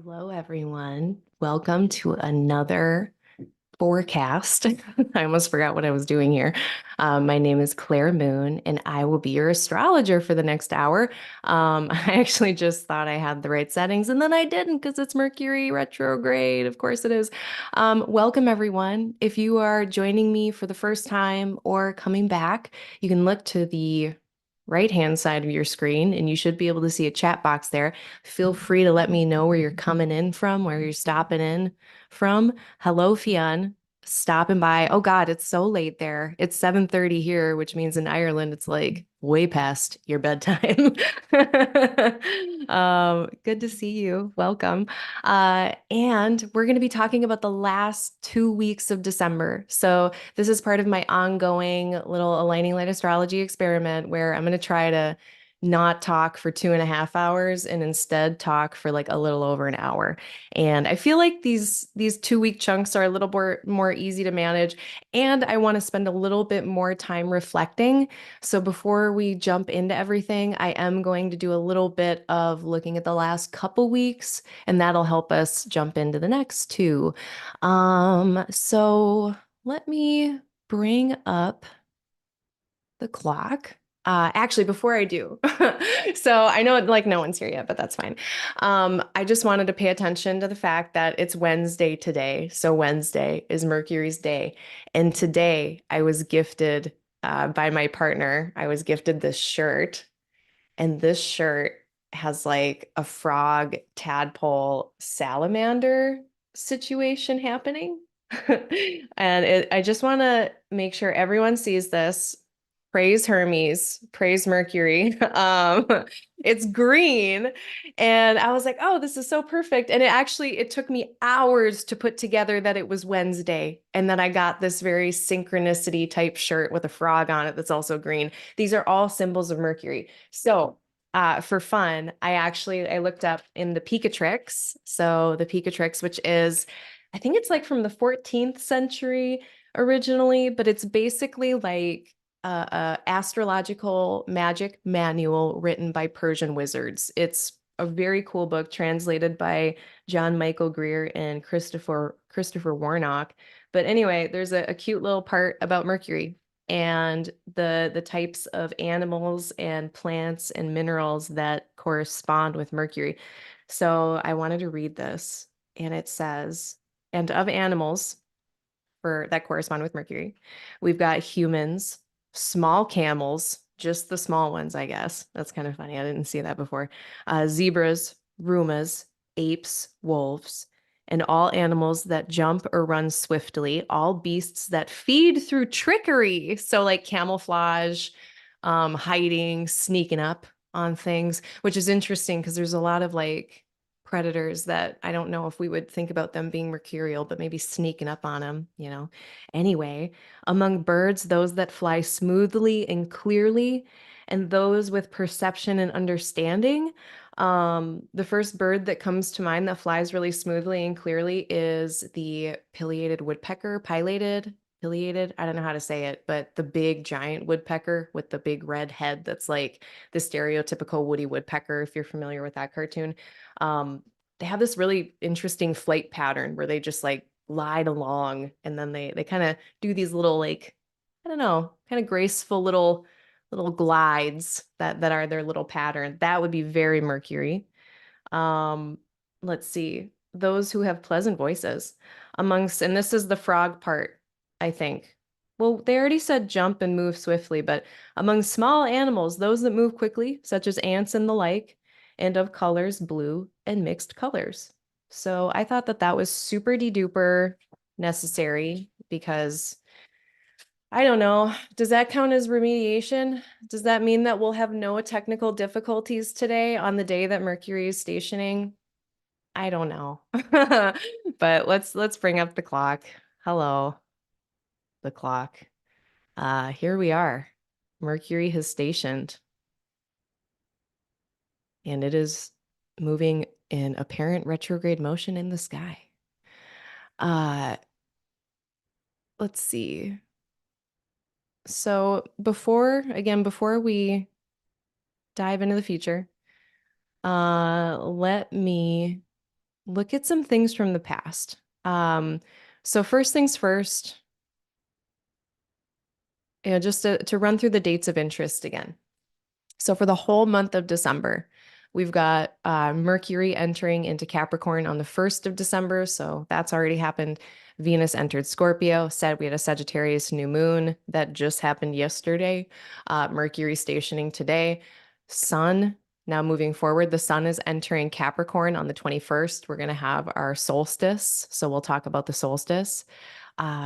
Hello, everyone. Welcome to another forecast. I almost forgot what I was doing here. My name is Claire Moon, and I will be your astrologer for the next hour. I actually just thought I had the right settings, and then I didn't because it's Mercury retrograde. Of course it is. Welcome, everyone. If you are joining me for the first time or coming back, you can look to the right-hand side of your screen, and you should be able to see a chat box there. Feel free to let me know where you're coming in from, where you're stopping in from. Hello, Fionn, stopping by. Oh God, it's so late there. It's 7:30 here, which means in Ireland it's like way past your bedtime. Good to see you. Welcome. And we're going to be talking about the last 2 weeks of December. So this is part of my ongoing little aligning light astrology experiment where I'm going to try to not talk for 2.5 hours and instead talk for like a little over an hour. And I feel like these 2 week chunks are a little more easy to manage. And I want to spend a little bit more time reflecting. So before we jump into everything, I am going to do a little bit of looking at the last couple weeks, and that'll help us jump into the next two. So let me bring up the clock. Actually, before I do, so I know like no one's here yet, but that's fine. I just wanted to pay attention to the fact that it's Wednesday today. So Wednesday is Mercury's day. And today I was gifted by my partner, I was gifted this shirt. And this shirt has like a frog, tadpole, salamander situation happening. And I just want to make sure everyone sees this. Praise Hermes, praise Mercury. It's green. And I was like, oh, this is so perfect. And it took me hours to put together that it was Wednesday. And then I got this very synchronicity type shirt with a frog on it that's also green. These are all symbols of Mercury. So for fun, I looked up in the Picatrix. So the Picatrix, which is, I think it's like from the 14th century originally, but it's basically like a astrological magic manual written by Persian wizards. It's a very cool book translated by John Michael Greer and Christopher Warnock. But anyway, there's a cute little part about Mercury and the types of animals and plants and minerals that correspond with Mercury. So I wanted to read this, and it says, and of animals for that correspond with Mercury, we've got humans, small camels, just the small ones, I guess. That's kind of funny. I didn't see that before. Zebras, rumas, apes, wolves, and all animals that jump or run swiftly, all beasts that feed through trickery. So, like camouflage, hiding, sneaking up on things, which is interesting because there's a lot of like predators that I don't know if we would think about them being mercurial, but maybe sneaking up on them. Anyway, among birds, those that fly smoothly and clearly, and those with perception and understanding. The first bird that comes to mind that flies really smoothly and clearly is the pileated woodpecker, pileated, I don't know how to say it, but the big giant woodpecker with the big red head that's like the stereotypical Woody Woodpecker, if you're familiar with that cartoon. Um, they have this really interesting flight pattern where they just like glide along and then they kind of do these little like, I don't know, kind of graceful little glides that are their little pattern. That would be very Mercury. Um, let's see. Those who have pleasant voices amongst, and this is the frog part, I think. Well, they already said jump and move swiftly, but among small animals, those that move quickly, such as ants and the like, and of colors blue and mixed colors. So I thought that that was super de duper necessary because I don't know. Does that count as remediation? Does that mean that we'll have no technical difficulties today on the day that Mercury is stationing? I don't know. But let's bring up the clock. Hello, the clock. Here we are. Mercury has stationed and it is moving in apparent retrograde motion in the sky. Uh, let's see. So before we dive into the future, let me look at some things from the past. Um, so first things first, just to run through the dates of interest again. So for the whole month of December, we've got Mercury entering into Capricorn on the 1st of December. So that's already happened. Venus entered Scorpio. Said we had a Sagittarius new moon that just happened yesterday. Mercury stationing today. Sun, now moving forward, the sun is entering Capricorn on the 21st. We're going to have our solstice. So we'll talk about the solstice.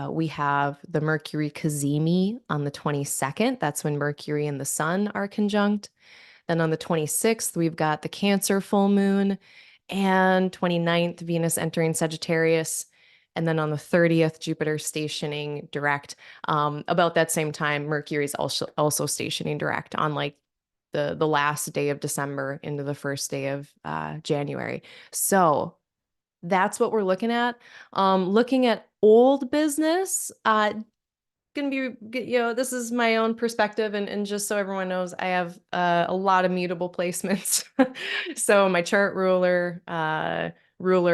We have the Mercury Cazimi on the 22nd. That's when Mercury and the Sun are conjunct. Then on the 26th, we've got the Cancer full moon, and 29th, Venus entering Sagittarius. And then on the 30th, Jupiter stationing direct. About that same time, Mercury is also stationing direct on like the last day of December into the first day of January. So that's what we're looking at. Looking at old business, gonna be, this is my own perspective, and just so everyone knows, I have a lot of mutable placements. So my chart ruler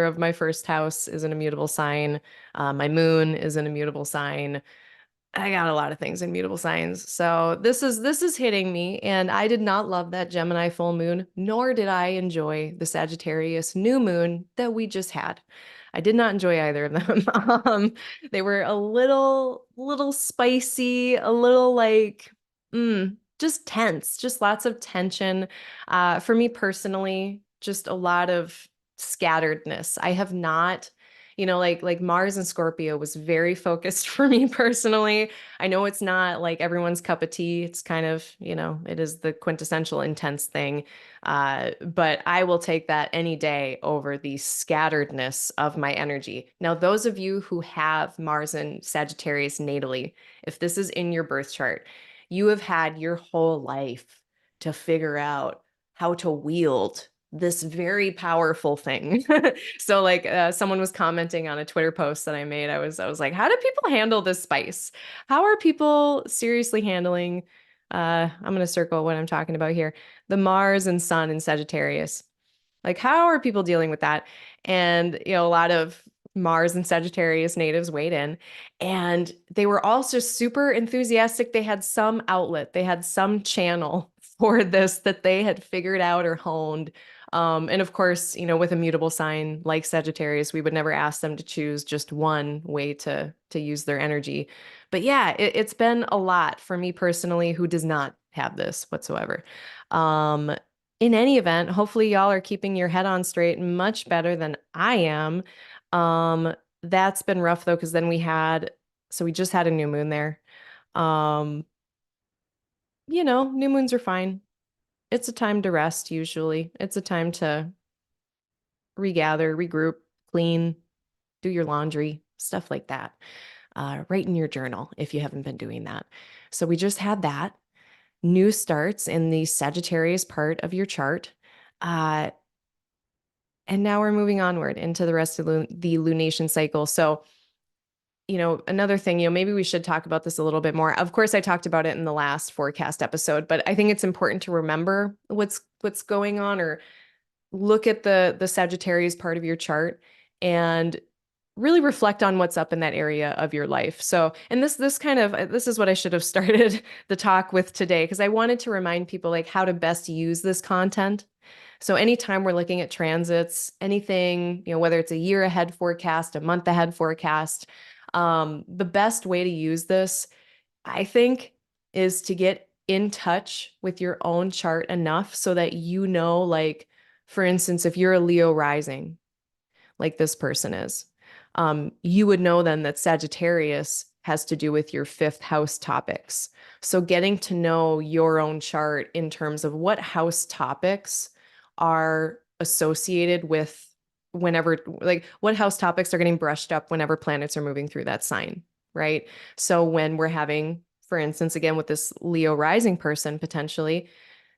of my first house is an immutable sign. My moon is an immutable sign. I got a lot of things in mutable signs. So this is hitting me, and I did not love that Gemini full moon, nor did I enjoy the Sagittarius new moon that we just had. I did not enjoy either of them. They were a little spicy, a little like just tense, just lots of tension. For me personally, just a lot of scatteredness. I have not like Mars and Scorpio was very focused for me personally. I know it's not like everyone's cup of tea. It's kind of, it is the quintessential intense thing. But I will take that any day over the scatteredness of my energy. Now, those of you who have Mars and Sagittarius natally, if this is in your birth chart, you have had your whole life to figure out how to wield this very powerful thing. So like someone was commenting on a Twitter post that I made. I was like, how do people handle this spice? How are people seriously handling I'm going to circle what I'm talking about here. The Mars and Sun in Sagittarius. Like, how are people dealing with that? And, a lot of Mars and Sagittarius natives weighed in, and they were also super enthusiastic. They had some outlet, they had some channel for this that they had figured out or honed. And of course, with a mutable sign like Sagittarius, we would never ask them to choose just one way to use their energy. But yeah, it's been a lot for me personally, who does not have this whatsoever. In any event, hopefully y'all are keeping your head on straight much better than I am. Um, that's been rough though, because then we just had a new moon there. Um, new moons are fine. It's a time to rest, usually. It's a time to regather, regroup, clean, do your laundry, stuff like that. Write in your journal if you haven't been doing that. So we just had that. New starts in the Sagittarius part of your chart. And now we're moving onward into the rest of the lunation cycle. So, another thing, maybe we should talk about this a little bit more. Of course, I talked about it in the last forecast episode, but I think it's important to remember what's going on, or look at the Sagittarius part of your chart and really reflect on what's up in that area of your life. So, and this is what I should have started the talk with today, because I wanted to remind people like how to best use this content. So anytime we're looking at transits, anything, whether it's a year ahead forecast, a month ahead forecast, the best way to use this, I think, is to get in touch with your own chart enough so that like, for instance, if you're a Leo rising, like this person is, you would know then that Sagittarius has to do with your fifth house topics. So getting to know your own chart in terms of what house topics are associated with whenever, like what house topics are getting brushed up whenever planets are moving through that sign, right? So when we're having, for instance, again, with this Leo rising person, potentially,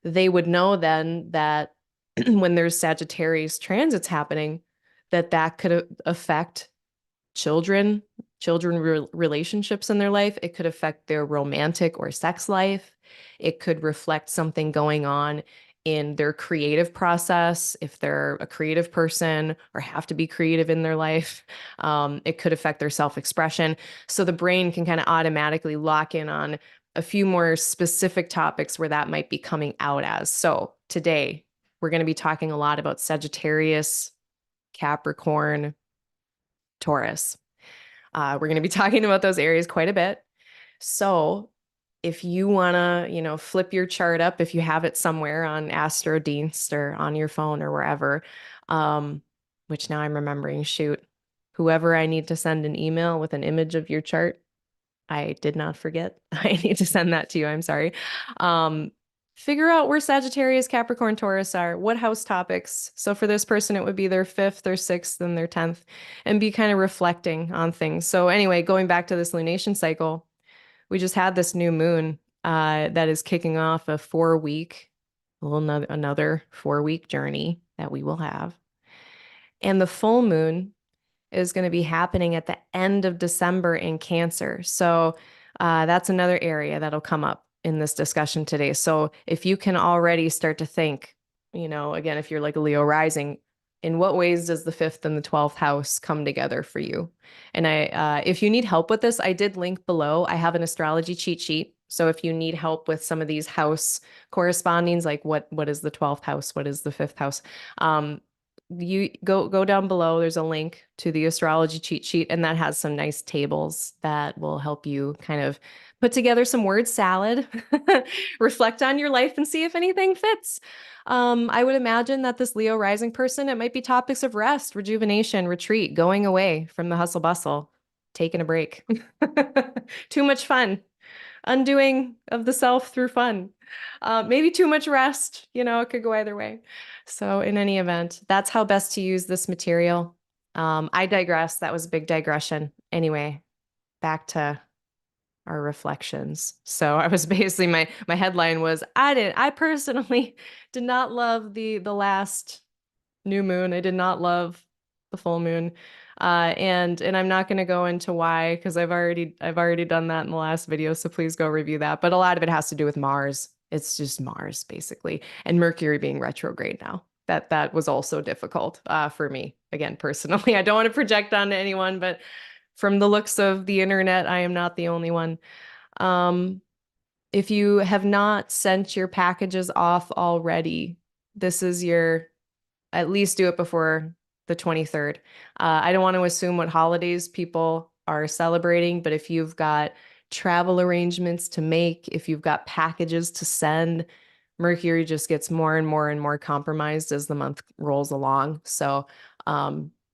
they would know then that when there's Sagittarius transits happening, that could affect children, relationships in their life. It could affect their romantic or sex life. It could reflect something going on in their creative process, if they're a creative person or have to be creative in their life. It could affect their self-expression. So the brain can kind of automatically lock in on a few more specific topics where that might be coming out as. So today, we're going to be talking a lot about Sagittarius, Capricorn, Taurus. We're going to be talking about those areas quite a bit. So if you want to, flip your chart up, if you have it somewhere on Astrology or on your phone or wherever, which now I'm remembering, shoot, whoever I need to send an email with an image of your chart, I did not forget. I need to send that to you. I'm sorry. Figure out where Sagittarius, Capricorn, Taurus are, what house topics. So for this person, it would be their fifth, their sixth, and their 10th, and be kind of reflecting on things. So anyway, going back to this lunation cycle, we just had this new moon that is kicking off a 4-week, another 4-week journey that we will have. And the full moon is going to be happening at the end of December in Cancer. So that's another area that'll come up in this discussion today. So if you can already start to think, again, if you're like a Leo rising, in what ways does the 5th and the 12th house come together for you? And if you need help with this, I did link below. I have an astrology cheat sheet. So if you need help with some of these house correspondings, like what is the 12th house? What is the 5th house? You go down below. There's a link to the astrology cheat sheet, and that has some nice tables that will help you kind of put together some word salad, reflect on your life, and see if anything fits. I would imagine that this Leo rising person, it might be topics of rest, rejuvenation, retreat, going away from the hustle bustle, taking a break. Too much fun, undoing of the self through fun. Maybe too much rest, it could go either way. So in any event, that's how best to use this material. I digress. That was a big digression. Anyway, back to our reflections. So I was basically, my headline was, I personally did not love the last new moon. I did not love the full moon. And I'm not going to go into why, because I've already done that in the last video. So please go review that. But a lot of it has to do with Mars. It's just Mars basically, and Mercury being retrograde now. That was also difficult for me. Again, personally, I don't want to project onto anyone, but from the looks of the internet, I am not the only one. If you have not sent your packages off already, this is at least do it before the 23rd. I don't want to assume what holidays people are celebrating, but if you've got travel arrangements to make, if you've got packages to send, Mercury just gets more and more and more compromised as the month rolls along. So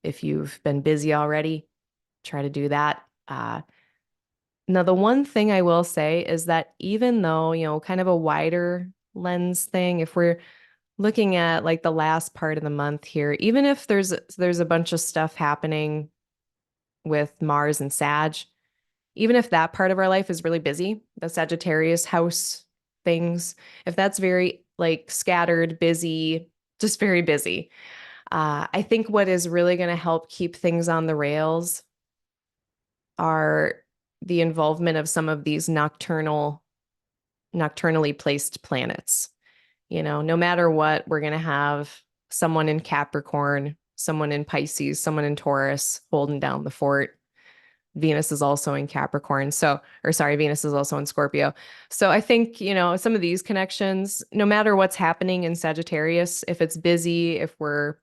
if you've been busy already, try to do that. Now, the one thing I will say is that even though, kind of a wider lens thing, if we're looking at like the last part of the month here, even if there's a bunch of stuff happening with Mars and Sag, even if that part of our life is really busy, the Sagittarius house things, if that's very like scattered, busy, just very busy, I think what is really going to help keep things on the rails are the involvement of some of these nocturnally placed planets. No matter what, we're going to have someone in Capricorn, someone in Pisces, someone in Taurus holding down the fort. Venus is also in Capricorn. Venus is also in Scorpio. So I think, some of these connections, no matter what's happening in Sagittarius, if it's busy, if we're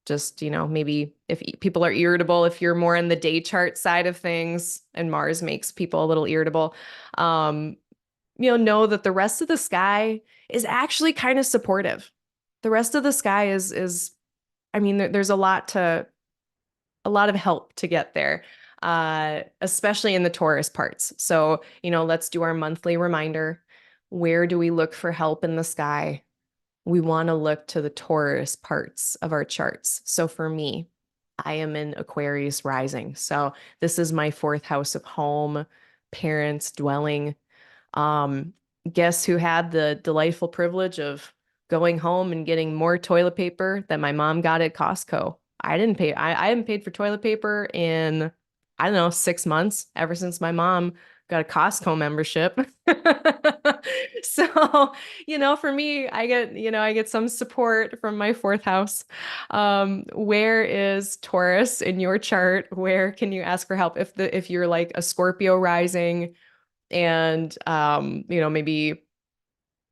just, maybe if people are irritable, if you're more in the day chart side of things and Mars makes people a little irritable, know that the rest of the sky is actually kind of supportive. The rest of the sky is there's a lot of help to get there, especially in the Taurus parts. So, let's do our monthly reminder. Where do we look for help in the sky? We want to look to the Taurus parts of our charts. So for me, I am in Aquarius rising. So this is my 4th house of home, parents, dwelling. Guess who had the delightful privilege of going home and getting more toilet paper than my mom got at Costco? I didn't pay. I haven't paid for toilet paper in, I don't know, 6 months, ever since my mom got a Costco membership. So, for me, I get some support from my fourth house. Where is Taurus in your chart? Where can you ask for help if you're like a Scorpio rising and maybe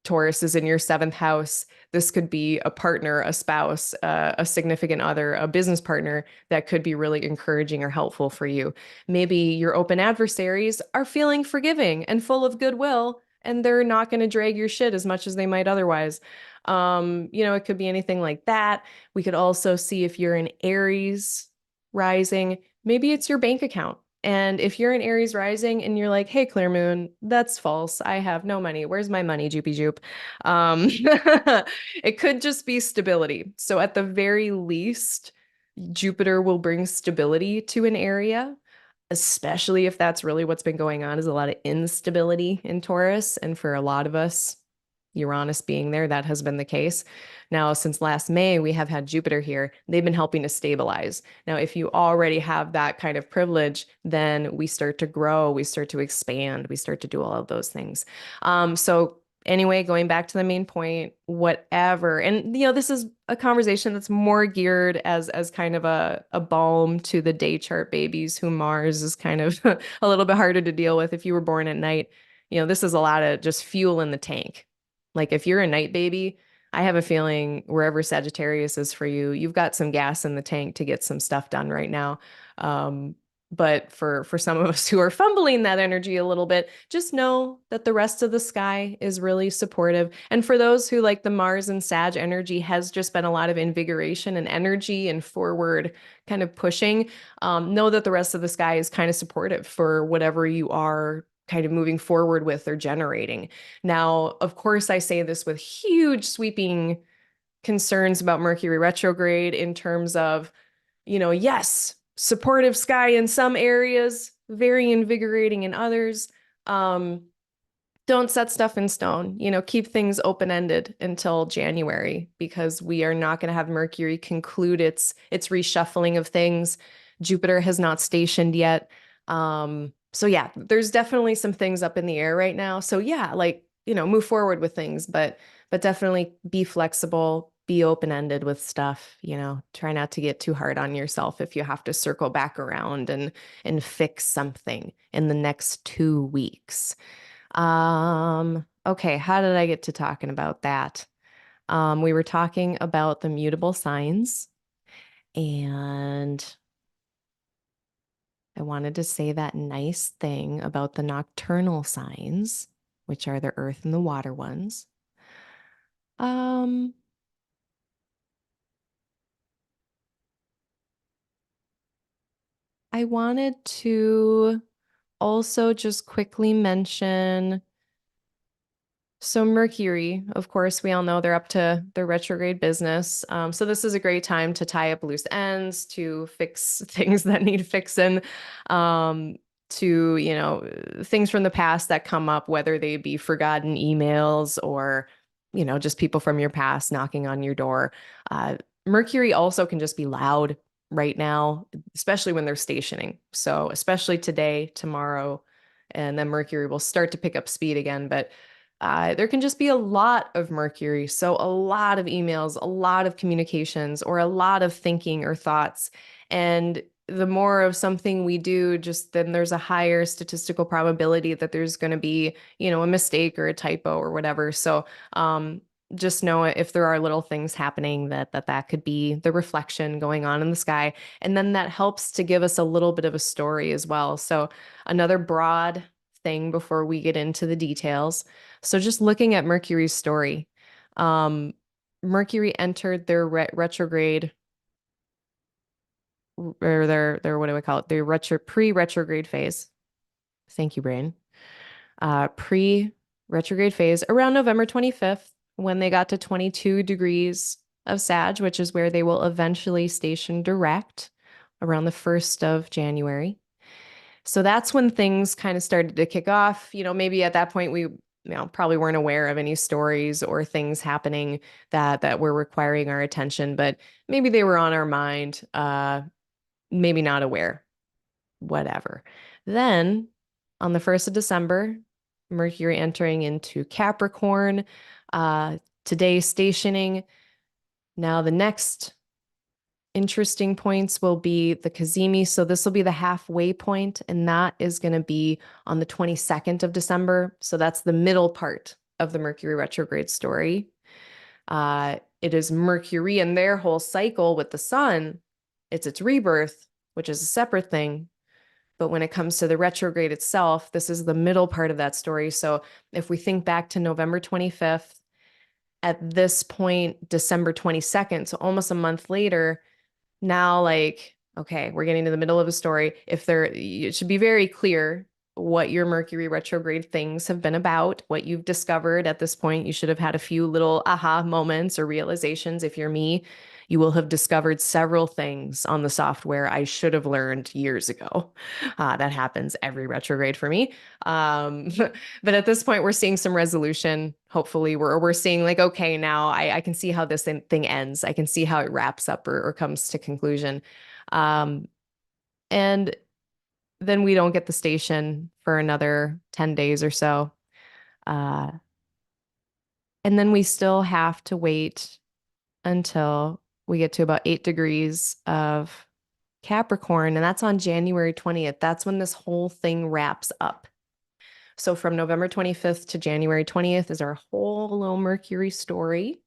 Taurus is in your seventh house. This could be a partner, a spouse, a significant other, a business partner that could be really encouraging or helpful for you. Maybe your open adversaries are feeling forgiving and full of goodwill, and they're not going to drag your shit as much as they might otherwise. It could be anything like that. We could also see if you're an Aries rising, maybe it's your bank account. And if you're an Aries rising and you're like, hey, Clear Moon, that's false. I have no money. Where's my money, Joopy Joop? It could just be stability. So at the very least, Jupiter will bring stability to an area, especially if that's really what's been going on, is a lot of instability in Taurus. And for a lot of us, Uranus being there, that has been the case. Now, since last May, we have had Jupiter here. They've been helping to stabilize. Now, if you already have that kind of privilege, then we start to grow, we start to expand, we start to do all of those things. So anyway, going back to the main point, whatever. And this is a conversation that's more geared as kind of a balm to the day chart babies who Mars is kind of a little bit harder to deal with if you were born at night. This is a lot of just fuel in the tank. Like if you're a night baby, I have a feeling wherever Sagittarius is for you, you've got some gas in the tank to get some stuff done right now. But for some of us who are fumbling that energy a little bit, just know that the rest of the sky is really supportive. And for those who like the Mars and Sag energy has just been a lot of invigoration and energy and forward kind of pushing, know that the rest of the sky is kind of supportive for whatever you are kind of moving forward with or generating. Now, of course, I say this with huge sweeping concerns about Mercury retrograde in terms of, yes, supportive sky in some areas, very invigorating in others. Don't set stuff in stone, keep things open-ended until January because we are not going to have Mercury conclude its reshuffling of things. Jupiter has not stationed yet. So yeah, there's definitely some things up in the air right now. So yeah, move forward with things, but definitely be flexible, be open-ended with stuff, try not to get too hard on yourself if you have to circle back around and fix something in the next 2 weeks. Okay, how did I get to talking about that? We were talking about the mutable signs, and I wanted to say that nice thing about the nocturnal signs, which are the earth and the water ones. I wanted to also just quickly mention, so Mercury, of course, we all know they're up to their retrograde business. So this is a great time to tie up loose ends, to fix things that need fixing, things from the past that come up, whether they be forgotten emails or, just people from your past knocking on your door. Mercury also can just be loud right now, especially when they're stationing. So especially today, tomorrow, and then Mercury will start to pick up speed again. But there can just be a lot of Mercury. So a lot of emails, a lot of communications, or a lot of thinking or thoughts. And the more of something we do, just then there's a higher statistical probability that there's going to be, a mistake or a typo or whatever. So just know if there are little things happening that could be the reflection going on in the sky. And then that helps to give us a little bit of a story as well. So another broad thing before we get into the details. So just looking at Mercury's story, Mercury entered their retrograde, or their what do I call it? Their pre-retrograde phase. Thank you, brain. Pre-retrograde phase around November 25th, when they got to 22 degrees of Sag, which is where they will eventually station direct around the 1st of January. So that's when things kind of started to kick off. Maybe at that point we probably weren't aware of any stories or things happening that were requiring our attention, but maybe they were on our mind, maybe not aware, whatever. Then On the 1st of December, Mercury entering into Capricorn, today stationing. Now, the next interesting points will be the Cazimi. So, this will be the halfway point, and that is going to be on the 22nd of December. So, that's the middle part of the Mercury retrograde story. It is Mercury and their whole cycle with the sun. It's its rebirth, which is a separate thing. But when it comes to the retrograde itself, this is the middle part of that story. So if we think back to November 25th, at this point, December 22nd, so almost a month later, now like, okay, we're getting to the middle of a story. It should be very clear what your Mercury retrograde things have been about, what you've discovered at this point. You should have had a few little aha moments or realizations. If you're me, you will have discovered several things on the software I should have learned years ago. That happens every retrograde for me. But at this point, we're seeing some resolution. Hopefully, we're seeing like, okay, now I can see how this thing ends. I can see how it wraps up or comes to conclusion. And then we don't get the station for another 10 days or so. Uh, and then we still have to wait until we get to about 8 degrees of Capricorn, and that's on January 20th. That's when this whole thing wraps up. So from November 25th to January 20th is our whole little Mercury story.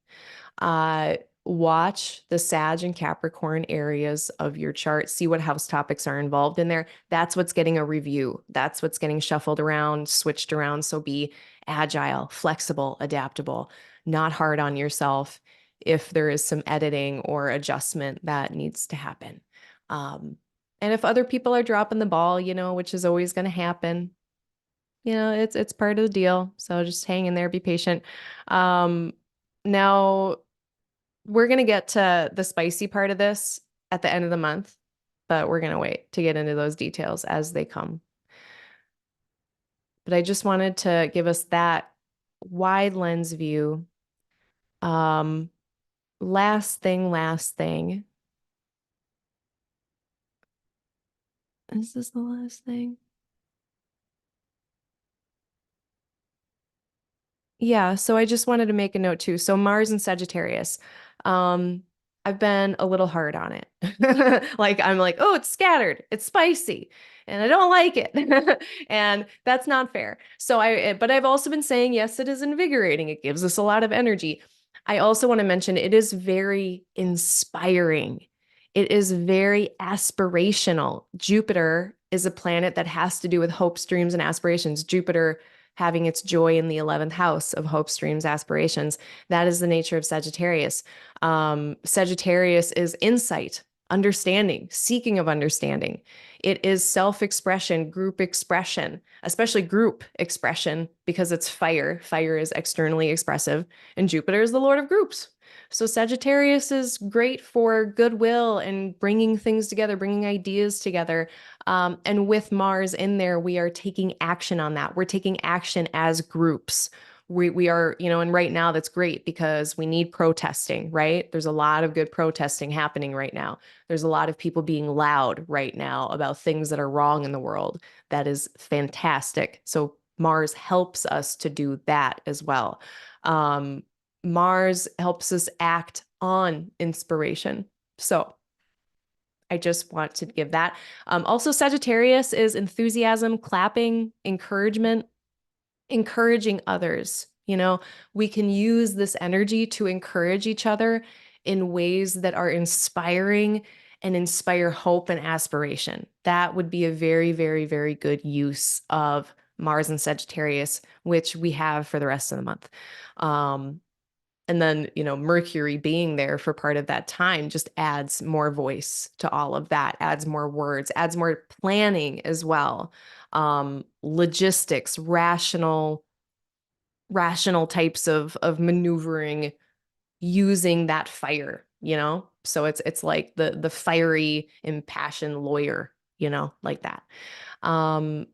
Uh, Watch the Sag and Capricorn areas of your chart, see what house topics are involved in there. That's what's getting a review. That's what's getting shuffled around, switched around. So be agile, flexible, adaptable, not hard on yourself if there is some editing or adjustment that needs to happen. And if other people are dropping the ball, which is always going to happen, it's part of the deal. So just hang in there, be patient. Now we're going to get to the spicy part of this at the end of the month, but we're going to wait to get into those details as they come. But I just wanted to give us that wide lens view. Last thing. Is this the last thing? Yeah, so I just wanted to make a note too. So Mars and Sagittarius. Um, I've been a little hard on it. Like I'm like, oh, it's scattered, it's spicy, and I don't like it. And that's not fair. But I've also been saying, yes, it is invigorating. It gives us a lot of energy. I also want to mention it is very inspiring. It is very aspirational. Jupiter is a planet that has to do with hopes, dreams, and aspirations. Jupiter having its joy in the 11th house of hopes, dreams, aspirations. That is the nature of Sagittarius. Sagittarius is insight, understanding, seeking of understanding. It is self-expression, group expression, especially group expression, because it's fire. Fire is externally expressive, and Jupiter is the Lord of groups. So Sagittarius is great for goodwill and bringing things together, bringing ideas together. And with Mars in there, we are taking action on that. We're taking action as groups. We are, and right now that's great because we need protesting, right? There's a lot of good protesting happening right now. There's a lot of people being loud right now about things that are wrong in the world. That is fantastic. So Mars helps us to do that as well. Mars helps us act on inspiration. So I just want to give that. Also, Sagittarius is enthusiasm, clapping, encouragement, encouraging others. We can use this energy to encourage each other in ways that are inspiring and inspire hope and aspiration. That would be a very, very, very good use of Mars and Sagittarius, which we have for the rest of the month. And then, Mercury being there for part of that time just adds more voice to all of that, adds more words, adds more planning as well. Logistics, rational types of maneuvering using that fire. So it's like the fiery, impassioned lawyer, like that. Um,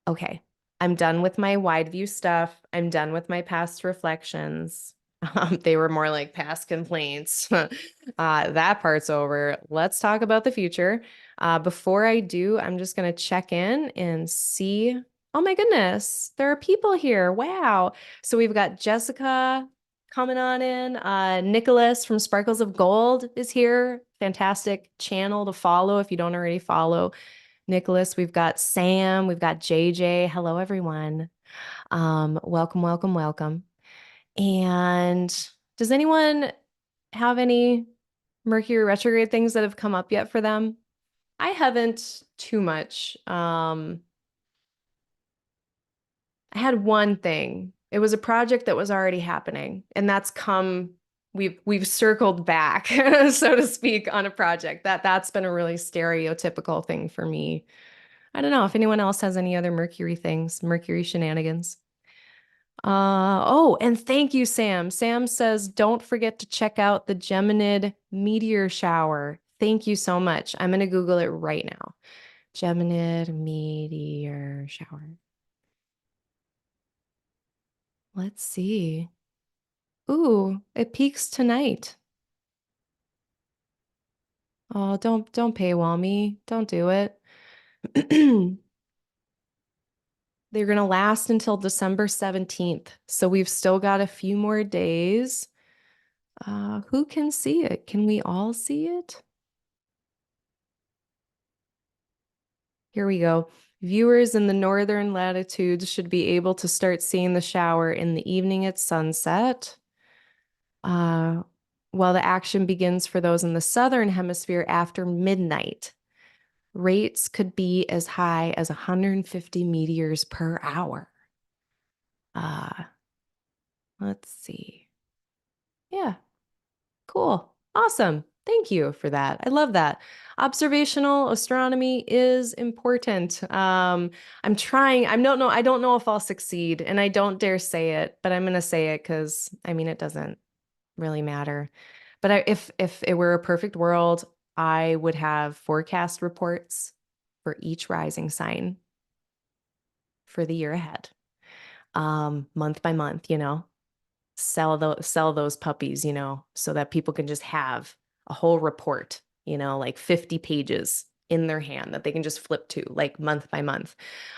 okay. I'm done with my wide view stuff. I'm done with my past reflections. They were more like past complaints. That part's over. Let's talk about the future. Before I do, I'm just going to check in and see. Oh my goodness, there are people here. Wow. So we've got Jessica coming on in. Nicholas from Sparkles of Gold is here. Fantastic channel to follow if you don't already follow Nicholas. We've got Sam. We've got JJ. Hello, everyone. Welcome, welcome, welcome. And does anyone have any Mercury retrograde things that have come up yet for them? I haven't too much. I had one thing. It was a project that was already happening, and that's come we've circled back, so to speak, on a project. That's been a really stereotypical thing for me. I don't know if anyone else has any other Mercury things, Mercury shenanigans. Oh, and thank you, Sam. Sam says, don't forget to check out the Geminid meteor shower. Thank you so much. I'm going to Google it right now. Geminid meteor shower. Let's see. Ooh, it peaks tonight. Oh, don't paywall me. Don't do it. They're going to last until December 17th. So we've still got a few more days. Who can see it? Can we all see it? Here we go. Viewers in the northern latitudes should be able to start seeing the shower in the evening at sunset. While the action begins for those in the southern hemisphere after midnight. Rates could be as high as 150 meteors per hour. Uh, let's see. Yeah, cool. Awesome. Thank you for that. I love that. Observational astronomy is important. I don't know if I'll succeed, and I don't dare say it, but I'm gonna say it because I mean it doesn't really matter. But if it were a perfect world, I would have forecast reports for each rising sign for the year ahead. Month by month, sell those puppies, so that people can just have a whole report, like 50 pages in their hand that they can just flip to like month by month.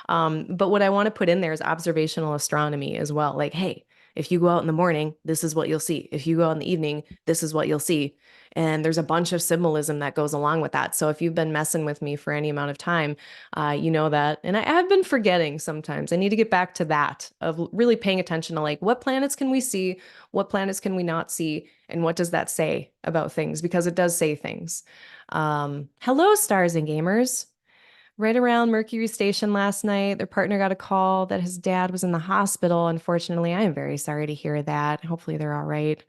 But what I want to put in there is observational astronomy as well. Like, hey, if you go out in the morning, this is what you'll see. If you go out in the evening, this is what you'll see. And there's a bunch of symbolism that goes along with that. So if you've been messing with me for any amount of time, you know that. And I have been forgetting sometimes. I need to get back to that of really paying attention to like what planets can we see, what planets can we not see, and what does that say about things? Because it does say things. Hello, stars and gamers. Right around Mercury Station last night, their partner got a call that his dad was in the hospital. Unfortunately, I am very sorry to hear that. Hopefully, they're all right.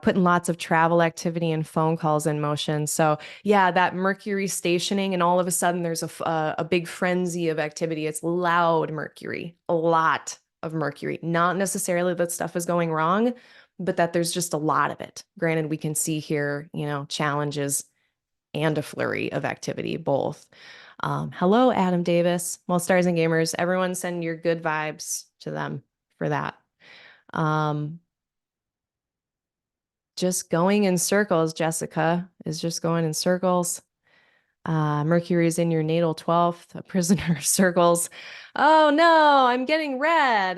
Putting lots of travel activity and phone calls in motion. So, yeah, that Mercury stationing, and all of a sudden, there's a big frenzy of activity. It's loud Mercury, a lot of Mercury. Not necessarily that stuff is going wrong, but that there's just a lot of it. Granted, we can see here, challenges and a flurry of activity, both. Hello, Adam Davis. Well, stars and gamers, everyone send your good vibes to them for that. Just going in circles, Jessica is just going in circles. Mercury is in your natal 12th, a prisoner of circles. Oh no, I'm getting red.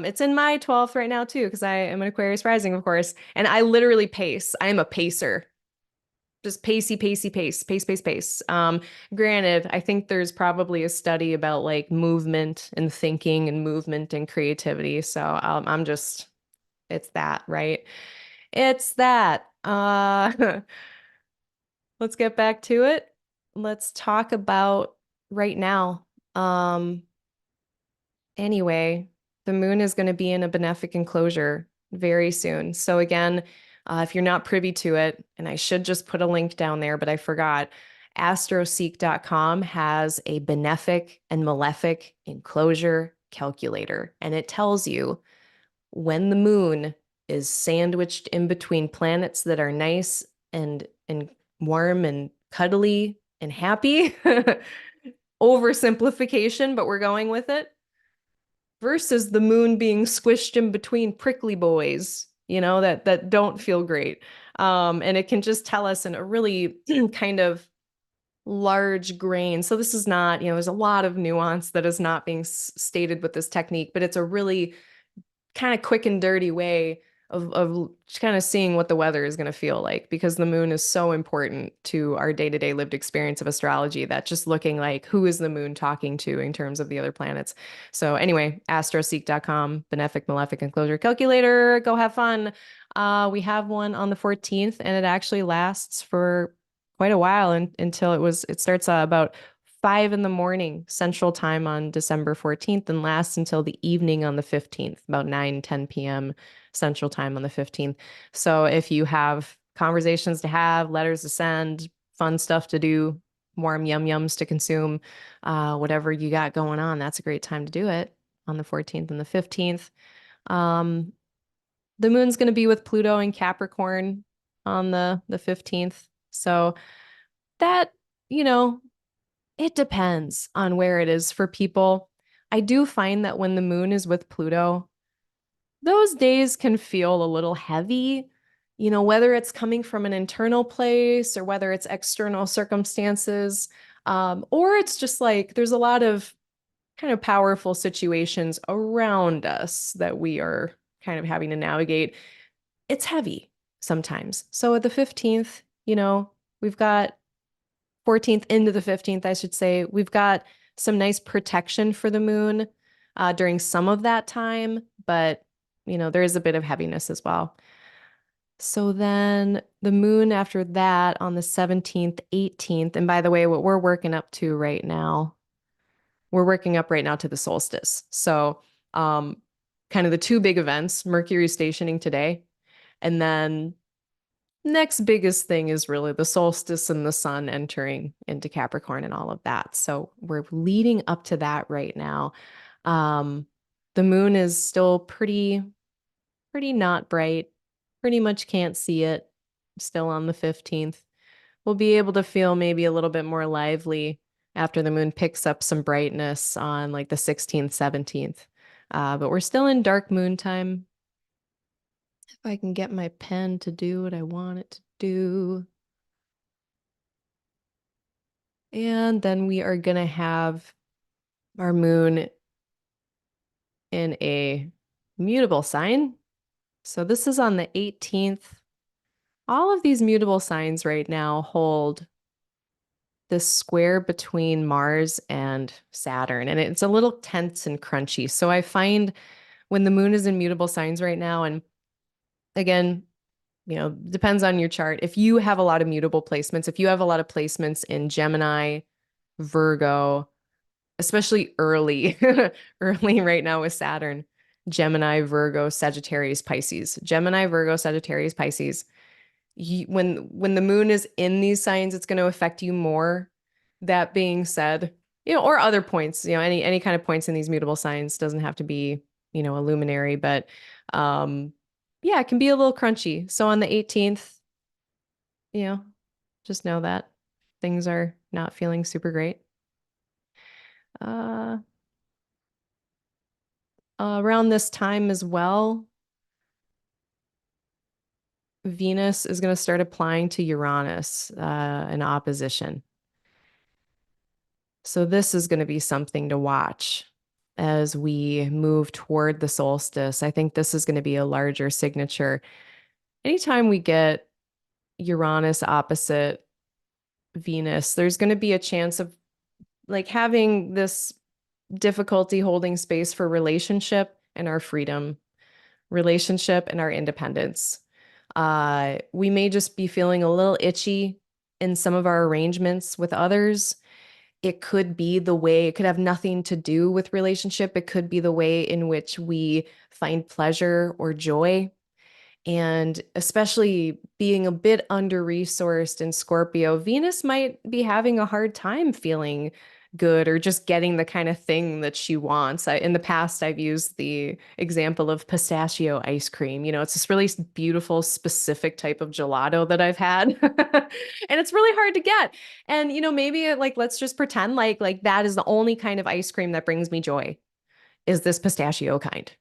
It's in my 12th right now too, because I am an Aquarius rising, of course. And I literally pace. I am a pacer. Just pacey, pacey, pace. Granted, I think there's probably a study about like movement and thinking and movement and creativity. So it's that, right? It's that. Let's get back to it. Let's talk about right now. Anyway, the moon is going to be in a benefic enclosure very soon. So again, if you're not privy to it, and I should just put a link down there, but I forgot, astroseek.com has a benefic and malefic enclosure calculator, and it tells you when the moon is sandwiched in between planets that are nice and warm and cuddly and happy. Oversimplification, but we're going with it. Versus the moon being squished in between prickly boys that don't feel great. And it can just tell us in a really kind of large grain. So this is not, there's a lot of nuance that is not being stated with this technique, but it's a really kind of quick and dirty way of kind of seeing what the weather is going to feel like, because the moon is so important to our day-to-day lived experience of astrology, that just looking like who is the moon talking to in terms of the other planets. So anyway, astroseek.com, benefic malefic enclosure calculator, go have fun. We have one on the 14th, and it actually lasts for quite a while, until it starts about 5 in the morning Central Time on December 14th and lasts until the evening on the 15th, about 9, 10 p.m. Central Time on the 15th. So if you have conversations to have, letters to send, fun stuff to do, warm yum yums to consume, whatever you got going on, that's a great time to do it on the 14th and the 15th. Um, the moon's going to be with Pluto in Capricorn on the 15th. So that, you know, it depends on where it is for people. I do find that when the moon is with Pluto, those days can feel a little heavy, whether it's coming from an internal place or whether it's external circumstances, or it's just like there's a lot of kind of powerful situations around us that we are kind of having to navigate. It's heavy sometimes. So at the 15th, we've got 14th into the 15th, I should say, we've got some nice protection for the moon during some of that time, but there is a bit of heaviness as well. So then the moon after that on the 17th, 18th, and by the way, what we're working up to right now, we're working up right now to the solstice. So kind of the two big events, Mercury stationing today, and then next biggest thing is really the solstice and the sun entering into Capricorn and all of that. So we're leading up to that right now. Um, the moon is still pretty not bright. Pretty much can't see it. Still on the 15th. We'll be able to feel maybe a little bit more lively after the moon picks up some brightness on like the 16th, 17th. But we're still in dark moon time. If I can get my pen to do what I want it to do. And then we are going to have our moon in a mutable sign. So this is on the 18th. All of these mutable signs right now hold this square between Mars and Saturn, and it's a little tense and crunchy. So I find when the moon is in mutable signs right now, and again, depends on your chart. If you have a lot of mutable placements, if you have a lot of placements in Gemini, Virgo, especially early, early right now with Saturn, Gemini, Virgo, Sagittarius, Pisces, Gemini, Virgo, Sagittarius, Pisces. When the moon is in these signs, it's going to affect you more. That being said, or other points, any kind of points in these mutable signs doesn't have to be, a luminary, but yeah, it can be a little crunchy. So on the 18th, just know that things are not feeling super great. Uh, around this time as well, Venus is going to start applying to Uranus in opposition. So this is going to be something to watch as we move toward the solstice. I think this is going to be a larger signature. Anytime we get Uranus opposite Venus, there's going to be a chance of like having this difficulty holding space for relationship and our freedom, relationship and our independence. We may just be feeling a little itchy in some of our arrangements with others. It could be the way, it could have nothing to do with relationship. It could be the way in which we find pleasure or joy. And especially being a bit under-resourced in Scorpio, Venus might be having a hard time feeling good or just getting the kind of thing that she wants. In the past, I've used the example of pistachio ice cream. It's this really beautiful, specific type of gelato that I've had. And it's really hard to get. And, maybe like, let's just pretend like that is the only kind of ice cream that brings me joy, is this pistachio kind.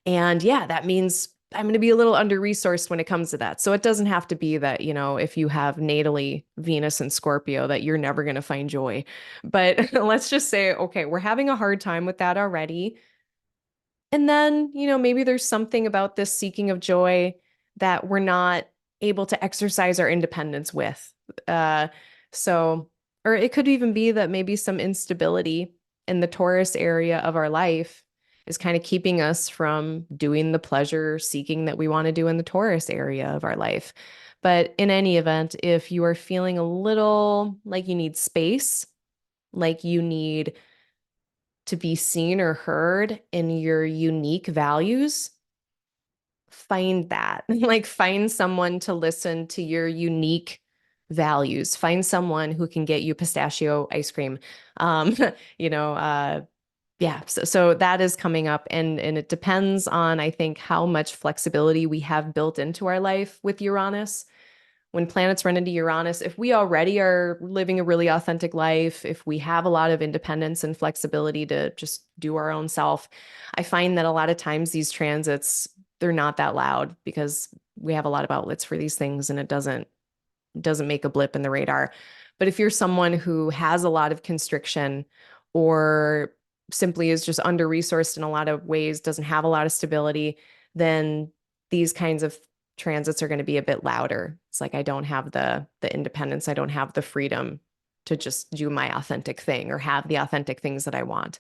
And yeah, that means I'm going to be a little under-resourced when it comes to that. So it doesn't have to be that, if you have natally Venus and Scorpio, that you're never going to find joy. But let's just say, okay, we're having a hard time with that already. And then, maybe there's something about this seeking of joy that we're not able to exercise our independence with. Uh, so, or it could even be that maybe some instability in the Taurus area of our life is kind of keeping us from doing the pleasure seeking that we want to do in the Taurus area of our life. But in any event, if you are feeling a little like you need space, like you need to be seen or heard in your unique values, find that. Like, find someone to listen to your unique values. Find someone who can get you pistachio ice cream. Um, you know, uh, yeah, so that is coming up, and it depends on, I think, how much flexibility we have built into our life with Uranus. When planets run into Uranus, if we already are living a really authentic life, if we have a lot of independence and flexibility to just do our own self, I find that a lot of times these transits, they're not that loud because we have a lot of outlets for these things, and it doesn't make a blip in the radar. But if you're someone who has a lot of constriction or simply is just under resourced in a lot of ways, doesn't have a lot of stability, then these kinds of transits are going to be a bit louder. It's like I don't have the independence, I don't have the freedom to just do my authentic thing or have the authentic things that I want.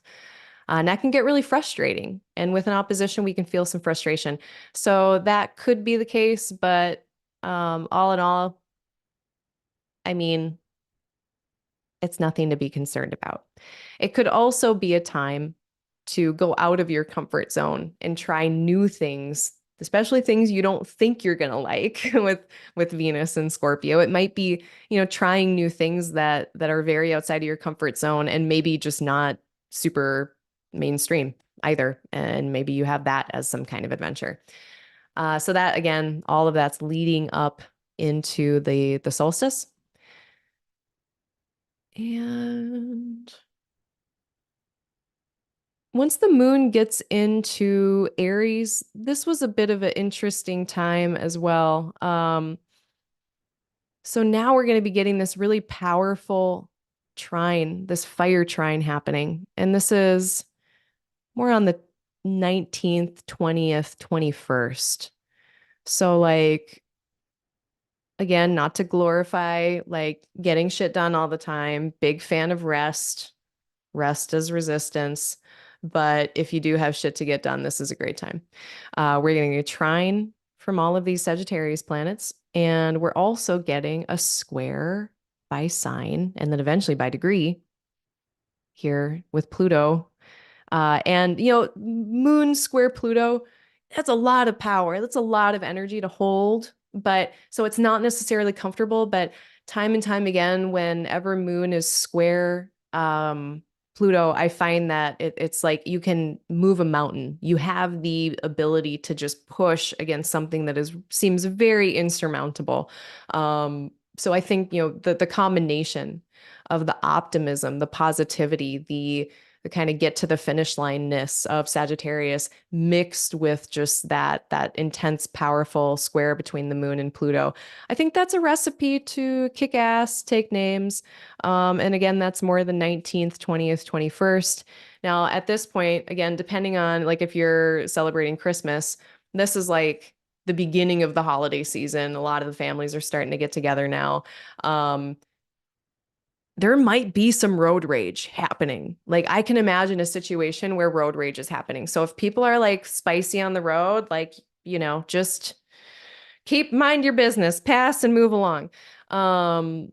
And that can get really frustrating. And with an opposition, we can feel some frustration. So that could be the case, but all in all, I mean, it's nothing to be concerned about. It could also be a time to go out of your comfort zone and try new things, especially things you don't think you're going to like with Venus and Scorpio. It might be, trying new things that are very outside of your comfort zone and maybe just not super mainstream either. And maybe you have that as some kind of adventure. So that, again, all of that's leading up into the solstice. And once the moon gets into Aries, this was a bit of an interesting time as well. So now we're going to be getting this really powerful trine, this fire trine happening. And this is more on the 19th, 20th, 21st. So, like, again, not to glorify like getting shit done all the time, big fan of rest. Rest is resistance. But if you do have shit to get done, this is a great time. We're getting a trine from all of these Sagittarius planets, and we're also getting a square by sign and then eventually by degree here with Pluto. And, Moon square Pluto, that's a lot of power. That's a lot of energy to hold. But so it's not necessarily comfortable, but time and time again, whenever Moon is square Pluto, I find that it's like you can move a mountain. You have the ability to just push against something that seems very insurmountable. So I think, the combination of the optimism, the positivity, the kind of get to the finish line-ness of Sagittarius mixed with just that intense, powerful square between the moon and Pluto. I think that's a recipe to kick ass, take names. And again, that's more the 19th, 20th, 21st. Now, at this point, again, depending on like if you're celebrating Christmas, this is like the beginning of the holiday season. A lot of the families are starting to get together now. There might be some road rage happening. Like I can imagine a situation where road rage is happening. So if people are like spicy on the road, like, just mind your business, pass and move along. Um,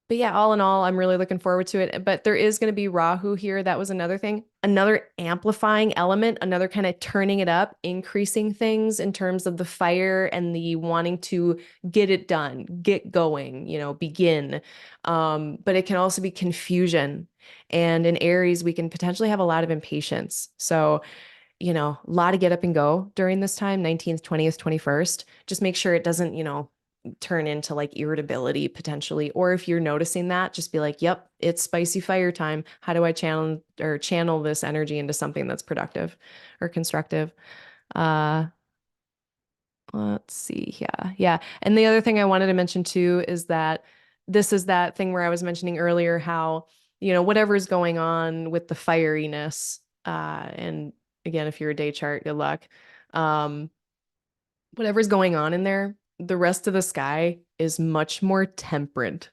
but yeah, all in all, I'm really looking forward to it. But there is going to be Rahu here. That was another thing, another amplifying element, another kind of turning it up, increasing things in terms of the fire and the wanting to get it done, get going, begin. But it can also be confusion. And in Aries, we can potentially have a lot of impatience. So, a lot of get up and go during this time, 19th, 20th, 21st. Just make sure it doesn't, turn into like irritability potentially. Or if you're noticing that, just be like, yep, it's spicy fire time. How do I channel this energy into something that's productive or constructive? Uh, Let's see. Yeah. Yeah. And the other thing I wanted to mention too is that this is that thing where I was mentioning earlier how, whatever's going on with the fieriness, and again, if you're a day chart, good luck. Um, Whatever's going on in there, the rest of the sky is much more temperate.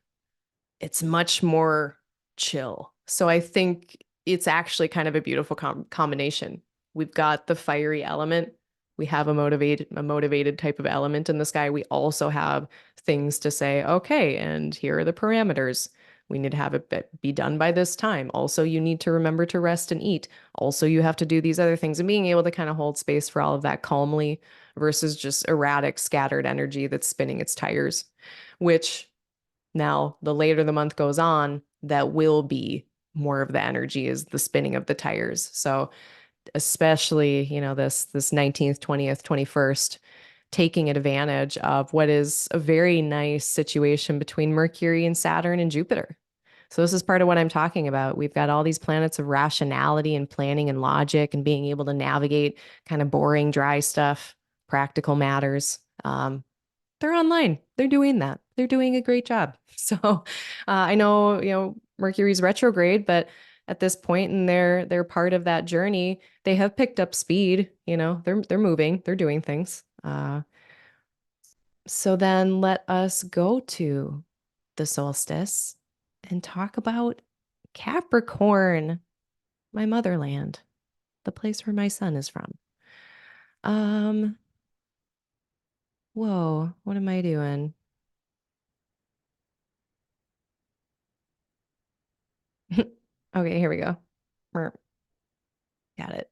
It's much more chill. So I think it's actually kind of a beautiful combination. We've got the fiery element. We have a motivated type of element in the sky. We also have things to say, okay, and here are the parameters. We need to have it be done by this time. Also, you need to remember to rest and eat. Also, you have to do these other things, and being able to kind of hold space for all of that calmly versus just erratic, scattered energy that's spinning its tires, which now, the later the month goes on, that will be more of the energy is the spinning of the tires. So, especially, this 19th, 20th, 21st, taking advantage of what is a very nice situation between Mercury and Saturn and Jupiter. So this is part of what I'm talking about. We've got all these planets of rationality and planning and logic and being able to navigate kind of boring, dry stuff, practical matters. They're online. They're doing that. They're doing a great job. So I know, Mercury's retrograde, but at this point in their part of that journey, they have picked up speed. They're moving. They're doing things. So then let us go to the solstice and talk about Capricorn, my motherland, the place where my son is from. Um, Whoa, what am I doing? Okay, here we go. Got it.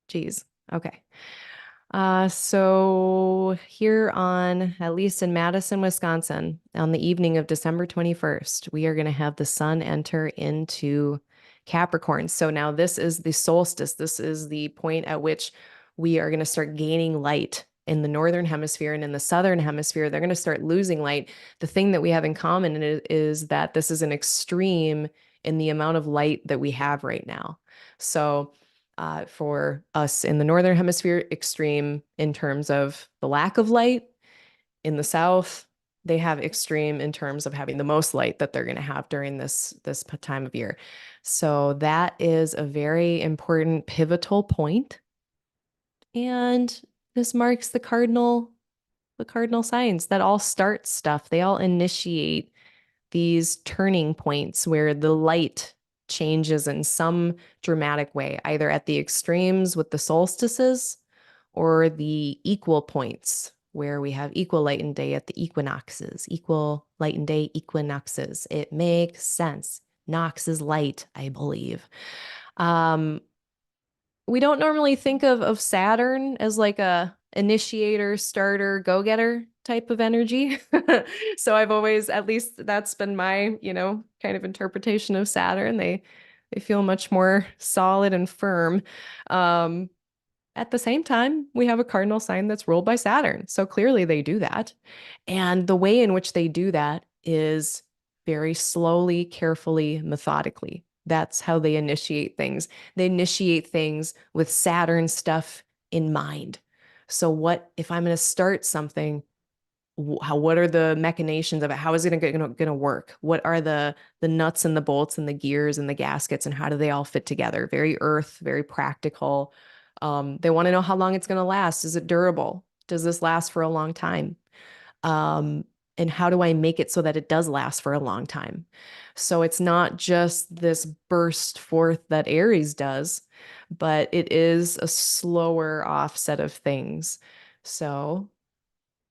Jeez. Okay. So here on, at least in Madison, Wisconsin, on the evening of December 21st, we are going to have the sun enter into Capricorn. So now this is the solstice. This is the point at which we are going to start gaining light in the northern hemisphere, and in the southern hemisphere, they're going to start losing light. The thing that we have in common is that this is an extreme in the amount of light that we have right now. So for us in the northern hemisphere, extreme in terms of the lack of light. In the south, they have extreme in terms of having the most light that they're going to have during this time of year. So that is a very important pivotal point. And this marks the cardinal signs that all start stuff. They all initiate these turning points where the light changes in some dramatic way, either at the extremes with the solstices or the equal points where we have equal light and day at the equinoxes, equal light and day equinoxes. It makes sense. Nox is light, I believe. Um, we don't normally think of Saturn as like a initiator, starter, go-getter type of energy. So I've always, at least that's been my, kind of interpretation of Saturn. They feel much more solid and firm. Um, at the same time, we have a cardinal sign that's ruled by Saturn. So clearly they do that. And the way in which they do that is very slowly, carefully, methodically. That's how they initiate things. They initiate things with Saturn stuff in mind. So what if I'm going to start something? What are the machinations of it? How is it going to work? What are the nuts and the bolts and the gears and the gaskets, and how do they all fit together? Very earth, very practical. They want to know how long it's going to last. Is it durable? Does this last for a long time? Um, and how do I make it so that it does last for a long time? So it's not just this burst forth that Aries does, but it is a slower offset of things. So